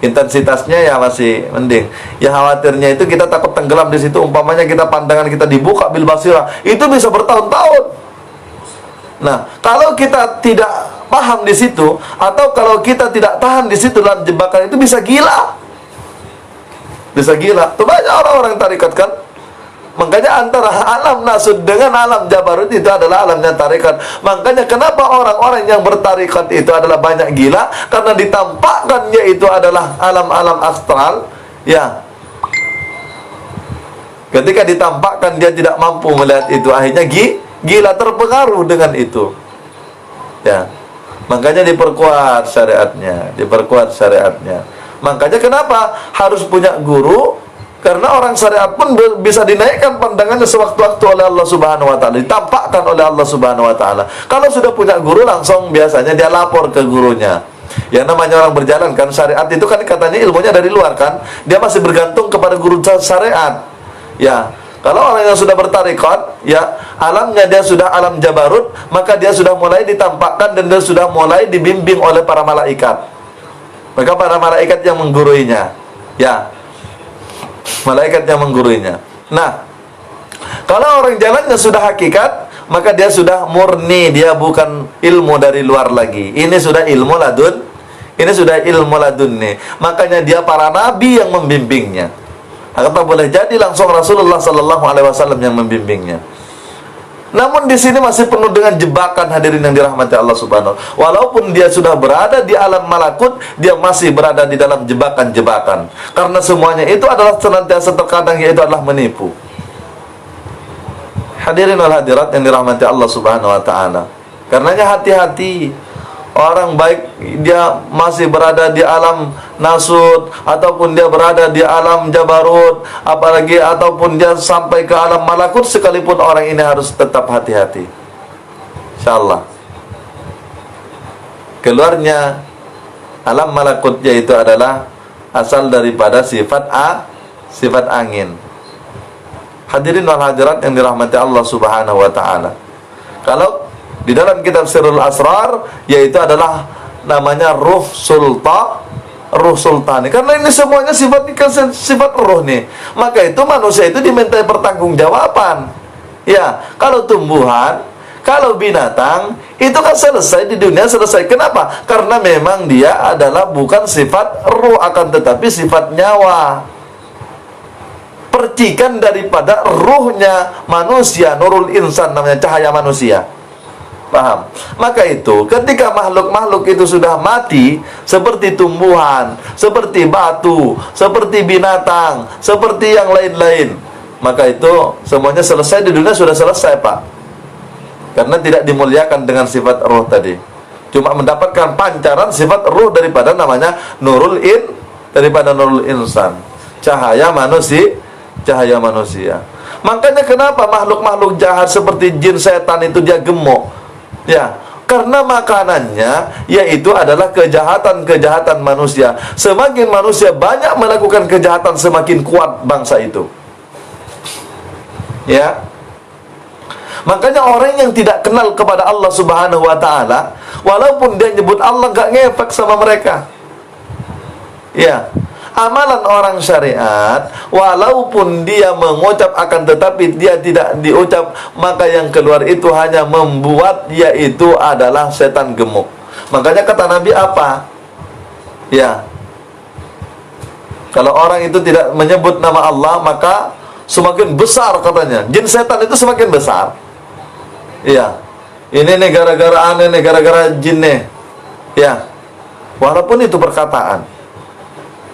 A: intensitasnya ya masih mending. Ya khawatirnya itu kita takut tenggelam di situ. Umpamanya kita pandangan kita dibuka bil basirah, itu bisa bertahun-tahun. Nah, kalau kita tidak paham di situ, atau kalau kita tidak tahan di situ dalam jebakan itu, bisa gila. Bisa gila. Tuh banyak orang-orang tarikat kan. Makanya antara alam nasud dengan alam jabarut itu adalah alamnya tarikat. Makanya kenapa orang-orang yang bertarikat itu adalah banyak gila, karena ditampakkannya itu adalah alam-alam astral. Ya, ketika ditampakkan dia tidak mampu melihat itu, akhirnya gila, terpengaruh dengan itu. Ya, makanya diperkuat syariatnya. Makanya kenapa harus punya guru? Karena orang syariat pun bisa dinaikkan pandangannya sewaktu-waktu oleh Allah Subhanahu wa taala, ditampakkan oleh Allah Subhanahu wa taala. Kalau sudah punya guru, langsung biasanya dia lapor ke gurunya. Ya, namanya orang berjalan kan, syariat itu kan katanya ilmunya dari luar kan. Dia masih bergantung kepada guru syariat. Ya, kalau orang yang sudah bertarekat, ya alamnya dia sudah alam jabarut, maka dia sudah mulai ditampakkan dan dia sudah mulai dibimbing oleh para malaikat. Maka para malaikat yang mengguruinya. Ya, malaikat yang mengguruinya. Nah, kalau orang jalannya sudah hakikat, maka dia sudah murni, dia bukan ilmu dari luar lagi. Ini sudah ilmu ladun. Ini sudah ilmu ladunni. Makanya dia para nabi yang membimbingnya. Kata boleh jadi langsung Rasulullah sallallahu alaihi wasallam yang membimbingnya. Namun di sini masih penuh dengan jebakan, hadirin yang dirahmati Allah Subhanahu. Walaupun dia sudah berada di alam malakut, dia masih berada di dalam jebakan-jebakan. Karena semuanya itu adalah senantiasa terkadang yaitu adalah menipu. Hadirin wal hadirat yang dirahmati Allah Subhanahu wa taala. Karenanya hati-hati. Orang baik dia masih berada di alam nasud, ataupun dia berada di alam jabarut, apalagi ataupun dia sampai ke alam malakut, sekalipun orang ini harus tetap hati-hati. Insyaallah. Keluarnya alam malakut yaitu adalah asal daripada sifat angin. Hadirin wal hadirat yang dirahmati Allah Subhanahu wa taala. Kalau di dalam kitab Sirrul Asrar, yaitu adalah namanya ruh sultani. Karena ini semuanya sifat ruh nih. Maka itu manusia itu dimintai pertanggungjawaban. Ya, kalau tumbuhan, kalau binatang, itu kan selesai di dunia, selesai. Kenapa? Karena memang dia adalah bukan sifat ruh, akan tetapi sifat nyawa. Percikan daripada ruhnya manusia, nurul insan namanya, cahaya manusia. Paham? Maka itu ketika makhluk-makhluk itu sudah mati, seperti tumbuhan, seperti batu, seperti binatang, seperti yang lain-lain, maka itu semuanya selesai di dunia, sudah selesai, Pak. Karena tidak dimuliakan dengan sifat ruh tadi. Cuma mendapatkan pancaran sifat ruh daripada namanya nurul insan. Cahaya manusia. Makanya kenapa makhluk-makhluk jahat seperti jin, setan itu dia gemuk? Ya, karena makanannya yaitu adalah kejahatan-kejahatan manusia. Semakin manusia banyak melakukan kejahatan, semakin kuat bangsa itu. Ya. Makanya orang yang tidak kenal kepada Allah Subhanahu wa taala, walaupun dia nyebut Allah, gak ngefek sama mereka. Ya. Amalan orang syariat, walaupun dia mengucap akan tetapi dia tidak diucap, maka yang keluar itu hanya membuat dia itu adalah setan gemuk. Makanya kata Nabi apa? Ya, Kalau orang itu tidak menyebut nama Allah, maka semakin besar katanya. Jin setan itu semakin besar. Iya. Ini nih gara-gara aneh nih, gara-gara jin nih. Ya. Walaupun itu perkataan.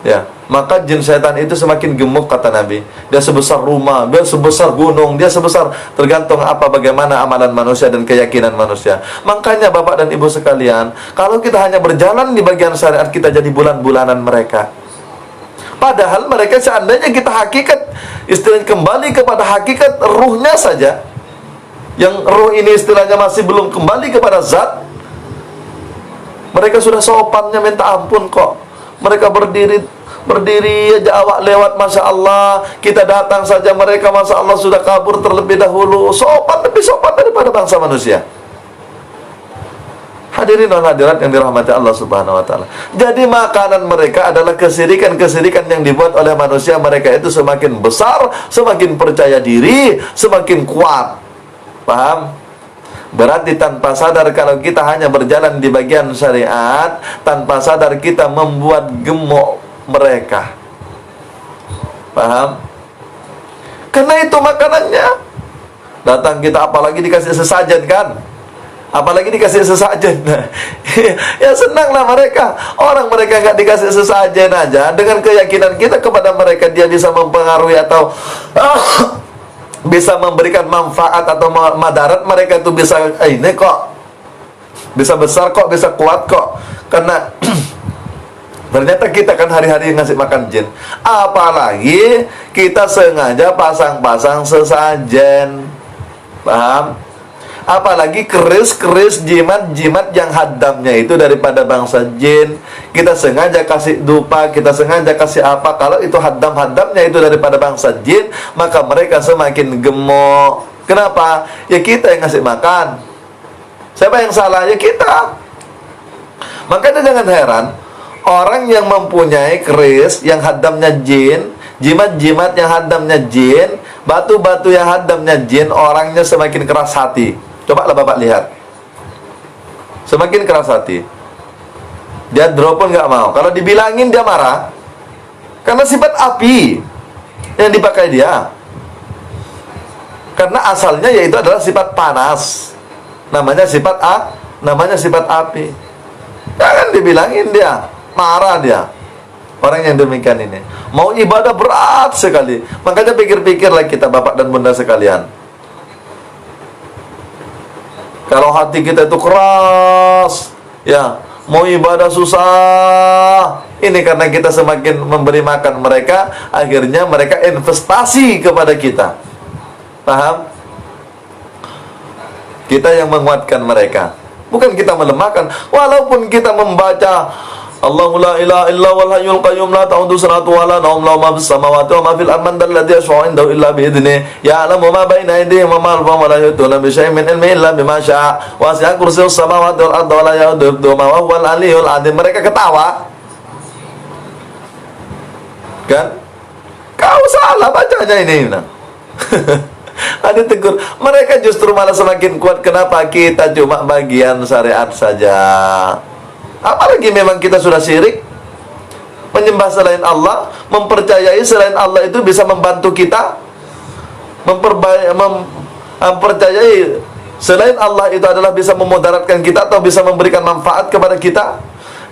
A: Ya. Maka jin setan itu semakin gemuk kata Nabi. Dia sebesar rumah, dia sebesar gunung, dia sebesar, tergantung bagaimana amalan manusia dan keyakinan manusia. Makanya Bapak dan Ibu sekalian, kalau kita hanya berjalan di bagian syariat, kita jadi bulan-bulanan mereka. Padahal mereka seandainya kita hakikat, istilahnya kembali kepada hakikat ruhnya saja, yang ruh ini istilahnya masih belum kembali kepada zat, mereka sudah sopannya minta ampun kok. Mereka berdiri aja awak lewat, Masya Allah, kita datang saja mereka, Masya Allah, sudah kabur terlebih dahulu. Sopan, lebih sopan daripada bangsa manusia. Hadirin dan hadirat yang dirahmati Allah Subhanahu wa ta'ala. Jadi makanan mereka adalah kesirikan-kesirikan yang dibuat oleh manusia. Mereka itu semakin besar, semakin percaya diri, semakin kuat. Paham? Berarti tanpa sadar, kalau kita hanya berjalan di bagian syariat, tanpa sadar kita membuat gemuk mereka. Paham? Karena itu makanannya. Datang kita apalagi dikasih sesajen kan? Apalagi dikasih sesajen. Ya senanglah mereka. Orang mereka nggak dikasih sesajen aja, dengan keyakinan kita kepada mereka, dia bisa mempengaruhi atau bisa memberikan manfaat atau madarat, mereka itu bisa ini kok, bisa besar kok, bisa kuat kok. Karena ternyata kita kan hari-hari ngasih makan jin. Apalagi kita sengaja pasang-pasang sesajen. Paham? Apalagi keris-keris, jimat-jimat yang haddamnya itu daripada bangsa jin. Kita sengaja kasih dupa, kita sengaja kasih apa. Kalau itu haddam-haddamnya itu daripada bangsa jin, maka mereka semakin gemuk. Kenapa? Ya kita yang ngasih makan. Siapa yang salah? Ya kita. Makanya jangan heran, orang yang mempunyai keris yang haddamnya jin, jimat-jimat yang haddamnya jin, batu-batu yang haddamnya jin, orangnya semakin keras hati. Coba lah Bapak lihat, semakin keras hati. Dia drop pun nggak mau. Kalau dibilangin dia marah, karena sifat api yang dipakai dia. Karena asalnya yaitu adalah sifat panas, namanya sifat api. Jangan dibilangin dia marah dia. Orang yang demikian ini mau ibadah berat sekali. Makanya pikir-pikirlah kita Bapak dan Bunda sekalian. Kalau hati kita itu keras, ya, mau ibadah susah. Ini karena kita semakin memberi makan mereka, akhirnya mereka investasi kepada kita. Paham? Kita yang menguatkan mereka, bukan kita melemahkan. Walaupun kita membaca Allahu la ilaha illa wal hayyul qayyum la ta'udhu sanatu wa la nawm lahu ma fis samawati wa ma fil ardi man dalladhi yashfa'u indahu illa bi idhnihi ya'lamu ma baina aydihim wa ma khalfahum wa la yuhituna bi shay'in min ilmihi illa bima syaa wa wasi'a kursiyyuhu samawati wal arda wa la ya'uduhu ma huwal aliyyul 'azim. Mereka ketawa. Kan? Kau salah bacanya ini. Ada tegur. Mereka justru malah semakin kuat. Kenapa? Kita cuma bagian syariat saja. Apalagi memang kita sudah syirik, menyembah selain Allah, mempercayai selain Allah itu bisa membantu kita, mempercayai selain Allah itu adalah bisa memudaratkan kita atau bisa memberikan manfaat kepada kita.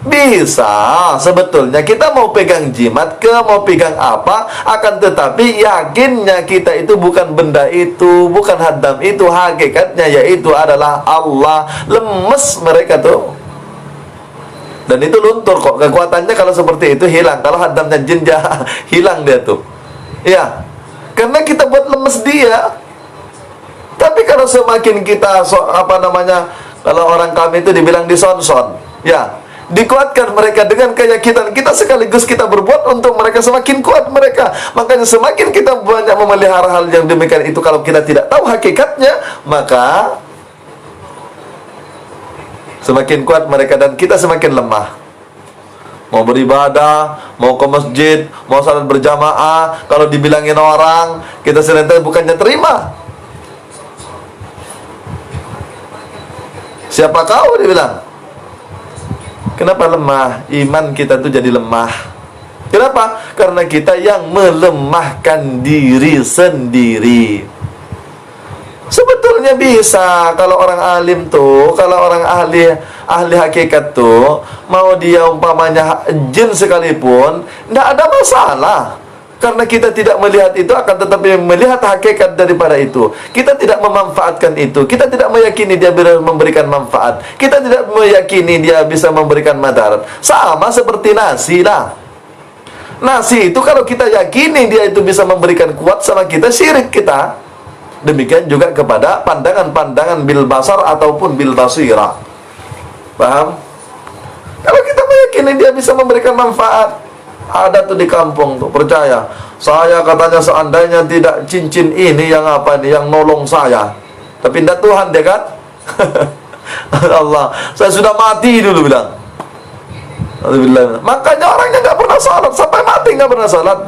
A: Bisa sebetulnya kita mau pegang jimat ke, mau pegang apa, akan tetapi yakinnya kita itu bukan benda itu, bukan haddam itu, hakikatnya yaitu adalah Allah. Lemes mereka tuh. Dan itu luntur kok. Kekuatannya kalau seperti itu hilang. Kalau haddamnya jin hilang dia tuh. Ya. Karena kita buat lemes dia. Tapi kalau semakin kita kalau orang kami itu dibilang disonson, ya, dikuatkan mereka dengan keyakinan kita, sekaligus kita berbuat untuk mereka, semakin kuat mereka. Makanya semakin kita banyak memelihara hal yang demikian itu, kalau kita tidak tahu hakikatnya, maka semakin kuat mereka dan kita semakin lemah. Mau beribadah, mau ke masjid, mau salat berjamaah, kalau dibilangin orang, kita serentak bukannya terima. Siapa kau dibilang? Kenapa lemah? Iman kita tuh jadi lemah. Kenapa? Karena kita yang melemahkan diri sendiri. Sebetulnya bisa kalau orang alim tuh, kalau orang ahli hakikat tuh, mau dia umpamanya jin sekalipun, tidak ada masalah. Karena kita tidak melihat itu, akan tetapi melihat hakikat daripada itu. Kita tidak memanfaatkan itu. Kita tidak meyakini dia bisa memberikan manfaat. Kita tidak meyakini dia bisa memberikan madarat. Sama seperti nasi lah. Nasi itu kalau kita yakini dia itu bisa memberikan kuat sama kita, syirik kita. Demikian juga kepada pandangan-pandangan bil basar ataupun bil basira. Paham? Kalau kita meyakini dia bisa memberikan manfaat, ada tuh di kampung tuh, percaya. Saya katanya seandainya tidak cincin ini yang apa ini yang nolong saya. Tapi tidak Tuhan dia kan? Allah, saya sudah mati dulu bilang. Alhamdulillah. Makanya orangnya nggak pernah salat, sampai mati nggak pernah salat.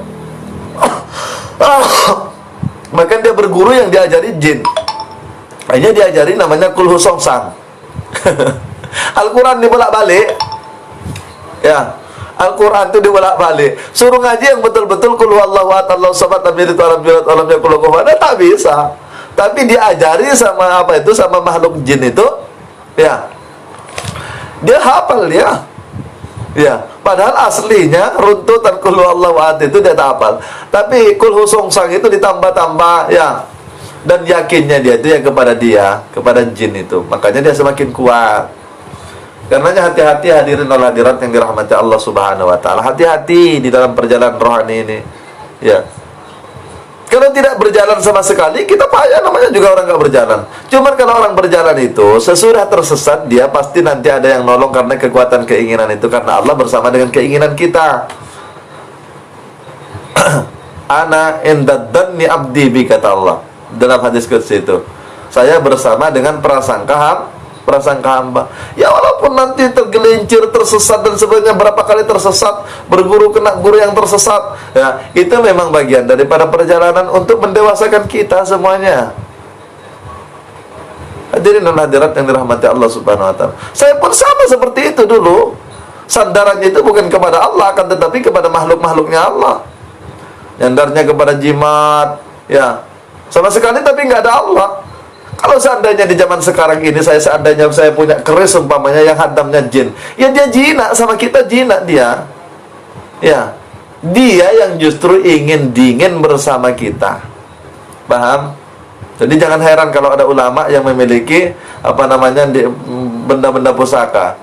A: Maka dia berguru yang diajari jin. Hanya diajari namanya kulhu songsang. Al-Quran dibolak-balik. Ya, Al-Quran itu dibolak-balik. Suruh ngaji yang betul-betul kulhu Allahu ahad, Allahu samad, lam yalid walam yulad walam yakul lahu kufuwan ahad, tak bisa. Tapi diajari sama apa itu, sama makhluk jin itu, ya. Dia hafal dia. Ya, padahal aslinya runtutan kulhu Allahu ahad itu dia tak hafal. Tapi kulhu songsang itu ditambah-tambah, ya. Dan yakinnya dia itu yang kepada dia, kepada jin itu. Makanya dia semakin kuat. Karenanya hati-hati hadirin wal hadirat yang dirahmati Allah Subhanahu wa taala. Hati-hati di dalam perjalanan rohani ini. Ya. Kalau tidak berjalan sama sekali, kita payah, namanya juga orang nggak berjalan. Cuman kalau orang berjalan itu, sesudah tersesat, dia pasti nanti ada yang nolong karena kekuatan keinginan itu. Karena Allah bersama dengan keinginan kita. Ana inda dhanni abdi bi, kata Allah dalam hadis qudsi itu. Saya bersama dengan prasangka hamba. Ya walaupun nanti tergelincir, tersesat dan sebagainya, berapa kali tersesat, berguru kena guru yang tersesat, ya itu memang bagian daripada perjalanan untuk mendewasakan kita semuanya. Hadirin dan hadirat yang dirahmati Allah Subhanahu wa taala. Saya pun sama seperti itu dulu. Sandarannya itu bukan kepada Allah, akan tetapi kepada makhluk-makhluknya Allah. Nyandarnya kepada jimat, ya. Sama sekali tapi nggak ada Allah. Kalau seandainya di zaman sekarang ini seandainya saya punya keris umpamanya yang hadamnya jin, ya dia jinak sama kita, jinak dia. Ya. Dia yang justru ingin dingin bersama kita. Paham? Jadi jangan heran kalau ada ulama yang memiliki apa namanya benda-benda pusaka.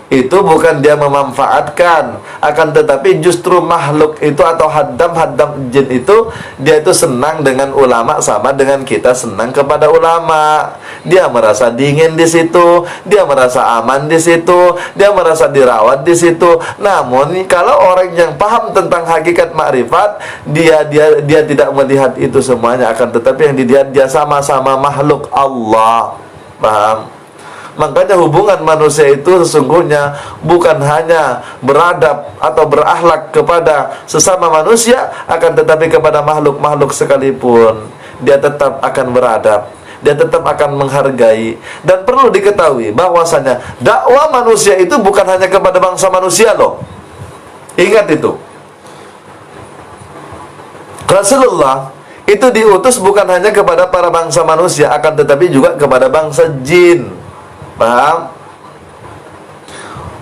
A: Itu bukan dia memanfaatkan, akan tetapi justru makhluk itu atau hadam jin itu, dia itu senang dengan ulama sama dengan kita senang kepada ulama. Dia merasa dingin di situ, dia merasa aman di situ, dia merasa dirawat di situ. Namun kalau orang yang paham tentang hakikat makrifat, dia tidak melihat itu semuanya, akan tetapi yang dilihat dia sama-sama makhluk Allah. Paham? Makanya hubungan manusia itu sesungguhnya bukan hanya beradab atau berakhlak kepada sesama manusia, akan tetapi kepada makhluk-makhluk sekalipun dia tetap akan beradab, dia tetap akan menghargai. Dan perlu diketahui bahwasanya dakwah manusia itu bukan hanya kepada bangsa manusia loh. Ingat itu. Rasulullah itu diutus bukan hanya kepada para bangsa manusia, akan tetapi juga kepada bangsa jin. Paham?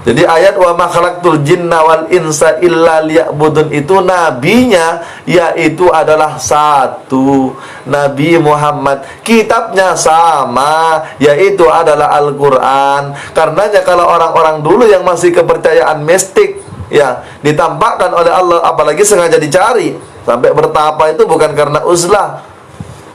A: Jadi ayat wa ma khalaqtul jinna wal insa illa liya'budun itu nabinya yaitu adalah satu, Nabi Muhammad. Kitabnya sama, yaitu adalah Al-Qur'an. Karenanya kalau orang-orang dulu yang masih kepercayaan mistik, ya, ditampakkan oleh Allah, apalagi sengaja dicari sampai bertapa, itu bukan karena uzlah,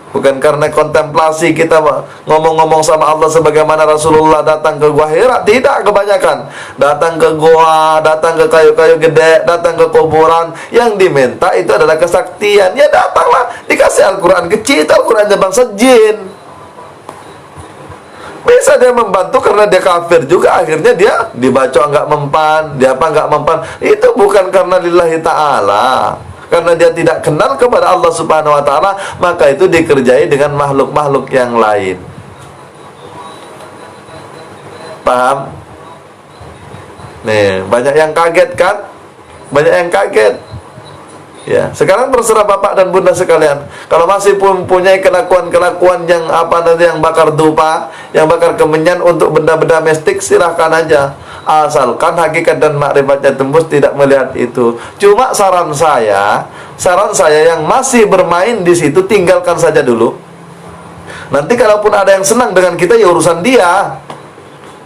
A: bukan karena kontemplasi kita ngomong-ngomong sama Allah sebagaimana Rasulullah datang ke Gua Hira. Tidak, kebanyakan datang ke gua, datang ke kayu-kayu gede, datang ke kuburan. Yang diminta itu adalah kesaktian. Ya datanglah, dikasih Al-Quran kecil, Al-Qurannya bangsa jin. Bisa dia membantu karena dia kafir juga, akhirnya dia dibaca nggak mempan, dia apa nggak mempan. Itu bukan karena lillahi ta'ala, karena dia tidak kenal kepada Allah Subhanahu wa taala, maka itu dikerjai dengan makhluk-makhluk yang lain. Paham? Nih, banyak yang kaget kan? Banyak yang kaget. Ya, sekarang terserah bapak dan bunda sekalian. Kalau masih mempunyai kelakuan-kelakuan yang apa nanti, yang bakar dupa, yang bakar kemenyan untuk benda-benda mistik, silahkan aja. Asalkan hakikat dan makrifatnya tembus, tidak melihat itu. Cuma saran saya yang masih bermain di situ, tinggalkan saja dulu. Nanti kalaupun ada yang senang dengan kita, ya urusan dia.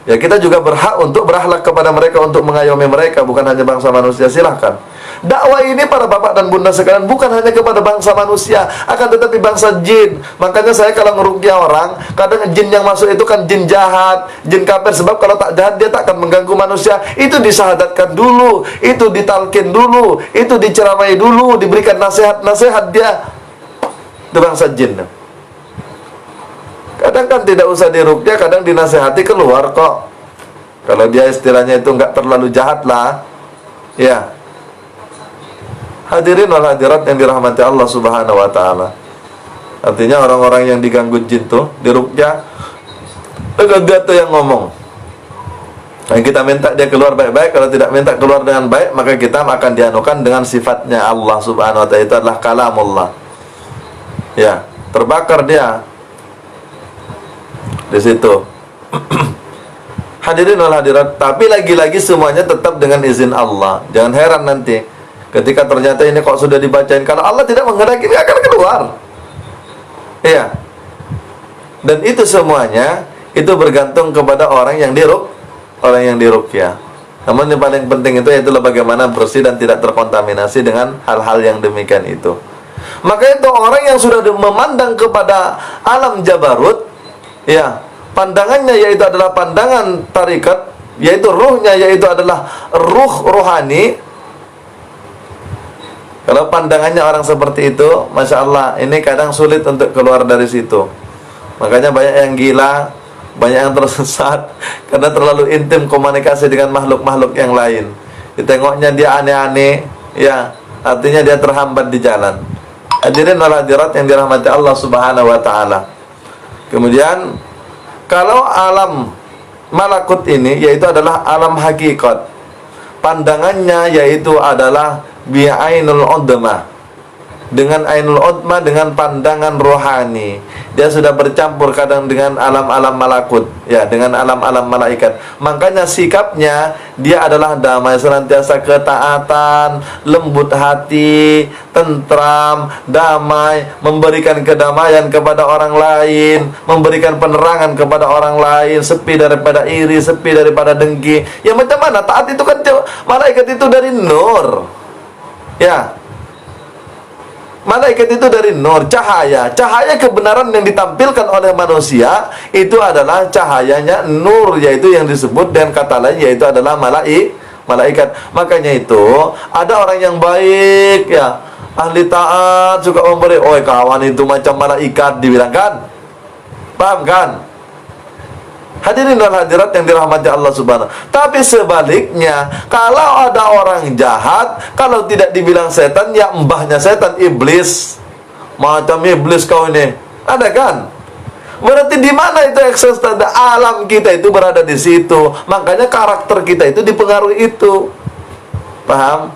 A: Ya, kita juga berhak untuk berakhlak kepada mereka, untuk mengayomi mereka, bukan hanya bangsa manusia. Silahkan. Dakwah ini para bapak dan bunda sekalian bukan hanya kepada bangsa manusia, akan tetapi bangsa jin. Makanya saya kalau ngeruqyah orang, kadang jin yang masuk itu kan jin jahat, jin kafir. Sebab kalau tak jahat dia tak akan mengganggu manusia. Itu disyahadatkan dulu, itu ditalkin dulu, itu diceramai dulu, diberikan nasihat-nasihat dia. Itu bangsa jin. Kadang kan tidak usah diruqyah, kadang dinasehati keluar kok. Kalau dia istilahnya itu enggak terlalu jahat lah. Ya. Hadirin wal hadirat yang dirahmati Allah Subhanahu wa taala. Artinya orang-orang yang diganggu jin tuh diruqyah, dia tuh yang ngomong. Dan kita minta dia keluar baik-baik. Kalau tidak minta keluar dengan baik, maka kita akan dianukan dengan sifatnya Allah Subhanahu wa taala. Itu adalah kalamullah. Ya, terbakar dia di situ. Hadirin wal hadirat, tapi lagi-lagi semuanya tetap dengan izin Allah. Jangan heran nanti ketika ternyata ini kok sudah dibacain, kalau Allah tidak menghendaki, dia akan keluar. Iya. Dan itu semuanya itu bergantung kepada orang yang diruqyah. Namun yang paling penting itu adalah bagaimana bersih dan tidak terkontaminasi dengan hal-hal yang demikian itu. Maka itu orang yang sudah memandang kepada alam jabarut, ya, pandangannya yaitu adalah pandangan tarikat, yaitu ruhnya yaitu adalah ruh rohani. Kalau pandangannya orang seperti itu, Masya Allah, ini kadang sulit untuk keluar dari situ. Makanya banyak yang gila, banyak yang tersesat, karena terlalu intim komunikasi dengan makhluk-makhluk yang lain. Ditengoknya dia aneh-aneh, ya, artinya dia terhambat di jalan. Hadirin wal hadirat yang dirahmati Allah Subhanahu wa taala. Kemudian, kalau alam malakut ini, yaitu adalah alam hakikat, pandangannya yaitu adalah bi'ainul udmah, dengan ainul udmah, dengan pandangan rohani. Dia sudah bercampur kadang dengan alam-alam malakut, ya, dengan alam-alam malaikat. Makanya sikapnya dia adalah damai, senantiasa ketaatan, lembut hati, tentram, damai, memberikan kedamaian kepada orang lain, memberikan penerangan kepada orang lain, sepi daripada iri, sepi daripada dengki. Ya macam mana? Taat itu kan malaikat itu dari nur. Ya, malaikat itu dari nur, cahaya kebenaran yang ditampilkan oleh manusia itu adalah cahayanya nur, yaitu yang disebut dengan kata lain yaitu adalah malaikat. Makanya itu ada orang yang baik, ya, ahli taat, suka memberi, "Oi kawan, itu macam malaikat," dibilang kan? Paham kan? Hadirin dan hadirat yang dirahmati Allah Subhanahu. Tapi sebaliknya, kalau ada orang jahat, kalau tidak dibilang setan, ya mbahnya setan, iblis. Macam iblis kau ini. Ada kan? Berarti di mana itu ekses tanda alam kita itu berada di situ. Makanya karakter kita itu dipengaruhi itu. Paham?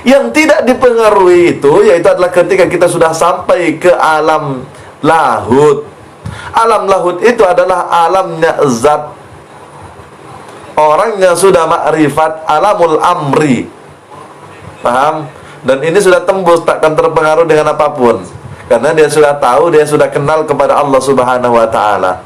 A: Yang tidak dipengaruhi itu yaitu adalah ketika kita sudah sampai ke alam lahut. Alam lahut itu adalah alamnya zat. Orangnya sudah makrifat alamul amri. Paham? Dan ini sudah tembus, takkan terpengaruh dengan apapun. Karena dia sudah tahu, dia sudah kenal kepada Allah Subhanahu wa taala.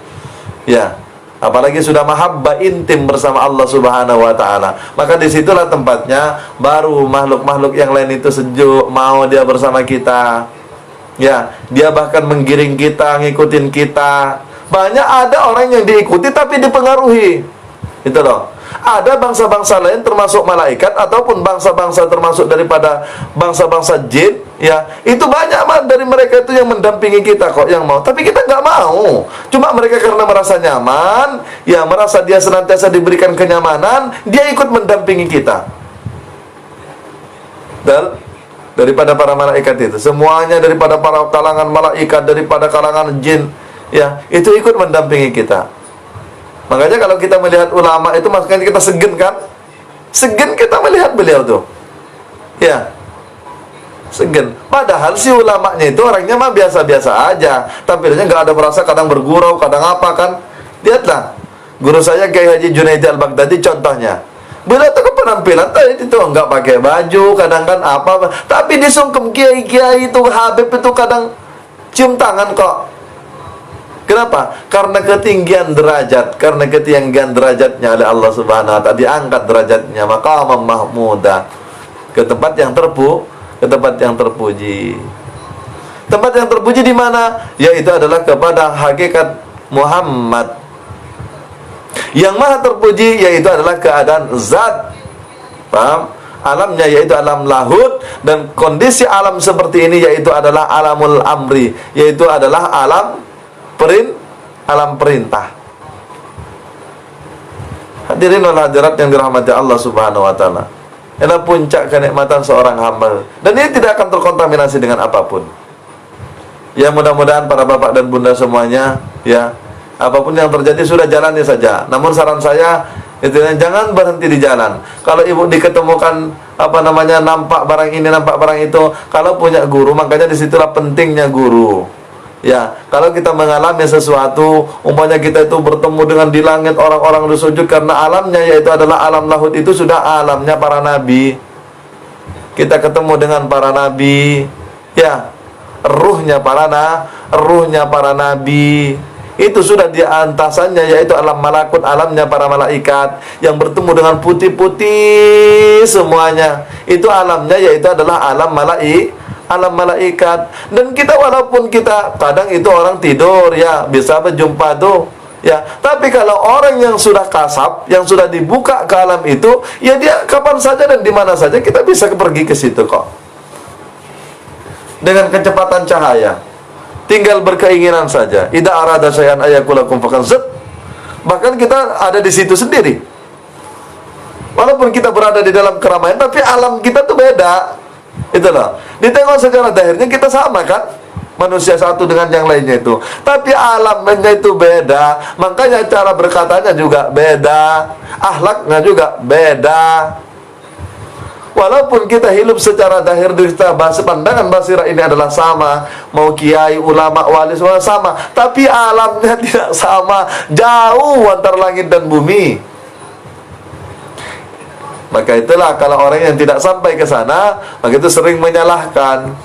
A: Ya. Apalagi sudah mahabbah intim bersama Allah Subhanahu wa taala. Maka disitulah tempatnya baru makhluk-makhluk yang lain itu sejuk, mau dia bersama kita. Ya, dia bahkan menggiring kita, ngikutin kita. Banyak ada orang yang diikuti tapi dipengaruhi. Itu loh. Ada bangsa-bangsa lain termasuk malaikat ataupun bangsa-bangsa termasuk daripada bangsa-bangsa jin, ya. Itu banyak dari mereka itu yang mendampingi kita kok, yang mau. Tapi kita nggak mau. Cuma mereka karena merasa nyaman, ya, merasa dia senantiasa diberikan kenyamanan, dia ikut mendampingi kita. Dan daripada para malaikat itu, semuanya daripada para kalangan malaikat, daripada kalangan jin, ya, itu ikut mendampingi kita. Makanya kalau kita melihat ulama itu, makanya kita segen kan? Segen kita melihat beliau tuh. Ya. Segan. Padahal si ulamanya itu orangnya mah biasa-biasa aja, tampilnya nggak ada merasa, kadang bergurau, kadang apa kan. Lihatlah guru saya Kiai Haji Junaidi Al-Baghdadi contohnya. Beliau tuh penampilan tadi itu nggak pakai baju, kadang kan apa, tapi disungkem kiai-kiai itu Habib itu kadang cium tangan kok. Kenapa? Karena ketinggian derajat, karena ketinggian derajatnya oleh Allah Subhanahu wa taala, diangkat derajatnya maqamam mahmuda, ke tempat yang ke tempat yang terpuji. Tempat yang terpuji di mana? Yaitu adalah kepada hakikat Muhammad. Yang maha terpuji yaitu adalah keadaan zat. Paham? Alamnya yaitu alam lahud, dan kondisi alam seperti ini yaitu adalah alamul amri, yaitu adalah alam perintah. Hadirin wal hadirat yang dirahmati Allah Subhanahu wa taala. Ini puncak kenikmatan seorang hamba, dan ini tidak akan terkontaminasi dengan apapun. Ya, mudah-mudahan para bapak dan bunda semuanya, ya, apapun yang terjadi sudah jalani saja. Namun saran saya itu jangan berhenti di jalan. Kalau ibu diketemukan nampak barang ini, nampak barang itu, kalau punya guru, makanya disitulah pentingnya guru. Ya, kalau kita mengalami sesuatu, umpamanya kita itu bertemu dengan di langit orang-orang bersujud, karena alamnya yaitu adalah alam lahud, itu sudah alamnya para nabi. Kita ketemu dengan para nabi, ya, ruhnya para nabi. Itu sudah di antasannya yaitu alam malakut, alamnya para malaikat yang bertemu dengan putih-putih semuanya. Itu alamnya yaitu adalah alam malaikat. Dan kita walaupun kita kadang itu orang tidur, ya, bisa berjumpa tuh, ya. Tapi kalau orang yang sudah kasab, yang sudah dibuka ke alam itu, ya dia kapan saja dan di mana saja kita bisa pergi ke situ kok. Dengan kecepatan cahaya. Tinggal berkeinginan saja. Idza arada syai'an ayakulakum faqad zat. Bahkan kita ada di situ sendiri. Walaupun kita berada di dalam keramaian, tapi alam kita tuh beda. Itulah. Ditengok secara zahirnya kita sama kan? Manusia satu dengan yang lainnya itu. Tapi alamnya itu beda. Makanya cara berkatanya juga beda. Akhlaknya juga beda. Walaupun kita hidup secara zahir, kita bahas pandangan basirah ini adalah sama, mau kiai, ulama, wali semua sama, tapi alamnya tidak sama, jauh antara langit dan bumi. Maka itulah kalau orang yang tidak sampai ke sana, maka itu sering menyalahkan.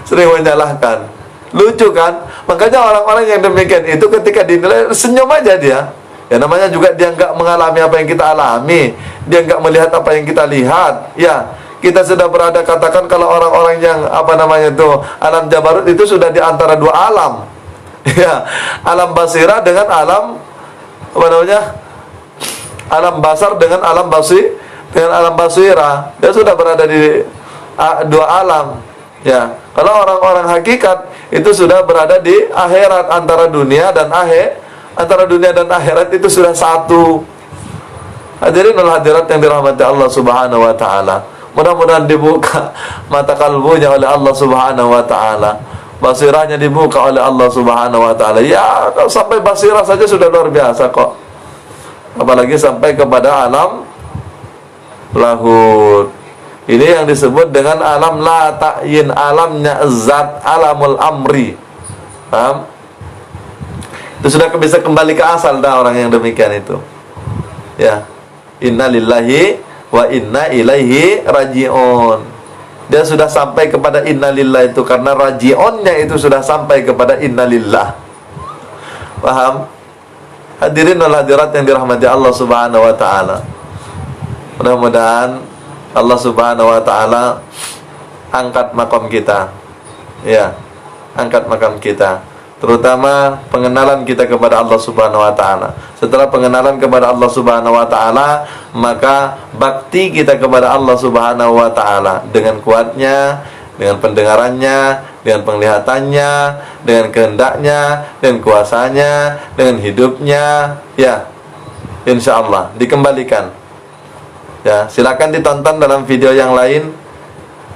A: Sering menyalahkan. Lucu kan? Makanya orang-orang yang demikian itu ketika dinilai, senyum aja dia. Ya, namanya juga dia nggak mengalami apa yang kita alami, dia nggak melihat apa yang kita lihat. Ya, kita sudah berada, katakan kalau orang-orang yang alam jabarut itu sudah di antara dua alam. Ya, alam basirah dengan alam alam basar dengan alam basirah. Dia sudah berada di dua alam. Ya, kalau orang-orang hakikat itu sudah berada di akhirat, antara dunia dan akhirat itu sudah satu. Hadirin wal hadirat yang dirahmati Allah Subhanahu wa taala. Mudah-mudahan dibuka mata kalbunya oleh Allah Subhanahu wa taala. Basirahnya dibuka oleh Allah Subhanahu wa taala. Ya, kalau sampai basirah saja sudah luar biasa kok. Apalagi sampai kepada alam lahud. Ini yang disebut dengan alam la ta'yin, alamnya zat, alamul amri. Paham? Itu sudah bisa kembali ke asal dah orang yang demikian itu. Ya. Inna lillahi wa inna ilaihi raji'un. Dia sudah sampai kepada inna lillah itu karena raji'unnya itu sudah sampai kepada inna lillah. Paham? Hadirin wal hadirat yang dirahmati Allah Subhanahu wa taala. Mudah-mudahan Allah Subhanahu wa taala angkat makam kita. Ya, angkat makam kita. Terutama pengenalan kita kepada Allah Subhanahu wa taala. Setelah pengenalan kepada Allah Subhanahu wa taala, maka bakti kita kepada Allah Subhanahu wa taala dengan kuatnya, dengan pendengarannya, dengan penglihatannya, dengan kehendaknya, dengan kuasanya, dengan hidupnya, ya. Insyaallah dikembalikan. Ya, silakan ditonton dalam video yang lain.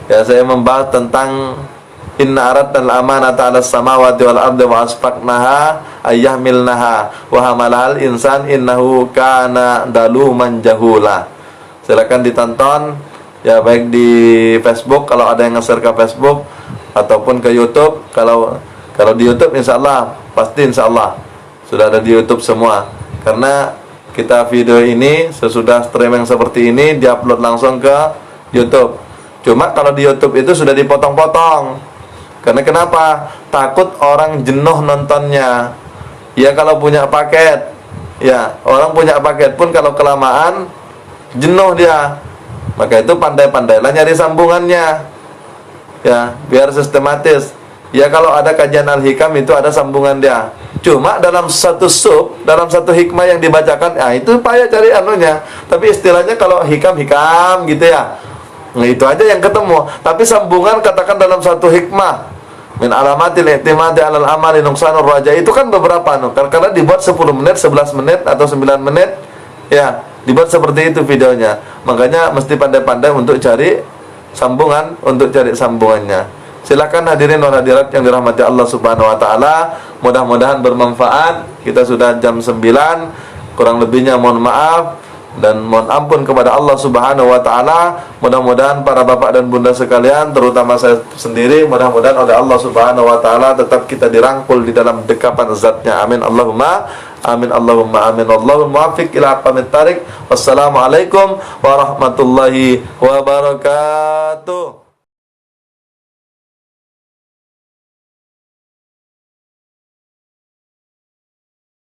A: Ya, saya membahas tentang inna aradna al-amanata 'alas samawati wal ardi wa asfaqnaha ayyahmilnaha wa hamalal insan innahu kana daluman jahula. Silakan ditonton Ya, baik di Facebook kalau ada yang nge-share ke Facebook ataupun ke YouTube. Kalau di YouTube insyaallah pasti insyaallah sudah ada di YouTube semua. Karena kita video ini sesudah streaming seperti ini diupload langsung ke YouTube. Cuma kalau di YouTube itu sudah dipotong-potong. Karena kenapa? Takut orang jenuh nontonnya. Ya kalau punya paket, ya orang punya paket pun kalau kelamaan jenuh dia. Maka itu pandai-pandailah nyari sambungannya. Ya, biar sistematis. Ya kalau ada kajian Al-Hikam itu ada sambungan dia. Cuma dalam satu dalam satu hikmah yang dibacakan, itu payah cari anunya. Tapi istilahnya kalau hikam gitu ya. Nah, itu aja yang ketemu. Tapi sambungan katakan dalam satu hikmah min alamatil i'timadi 'alal amali nuqsanur raja, itu kan beberapa karena dibuat 10 menit, 11 menit atau 9 menit. Ya, dibuat seperti itu videonya. Makanya mesti pandai-pandai untuk cari sambungan, untuk cari sambungannya. Silakan hadirin wal hadirat yang dirahmati Allah Subhanahu wa taala. Mudah-mudahan bermanfaat. Kita sudah jam 9. Kurang lebihnya mohon maaf dan mohon ampun kepada Allah Subhanahu wa taala. Mudah-mudahan para bapak dan bunda sekalian, terutama saya sendiri, mudah-mudahan oleh Allah Subhanahu wa taala tetap kita dirangkul di dalam dekapan zatnya. Amin Allahumma amin Allahumma amin. Allahul muwaffiq ila aqwamit thariq. Wassalamualaikum warahmatullahi wabarakatuh.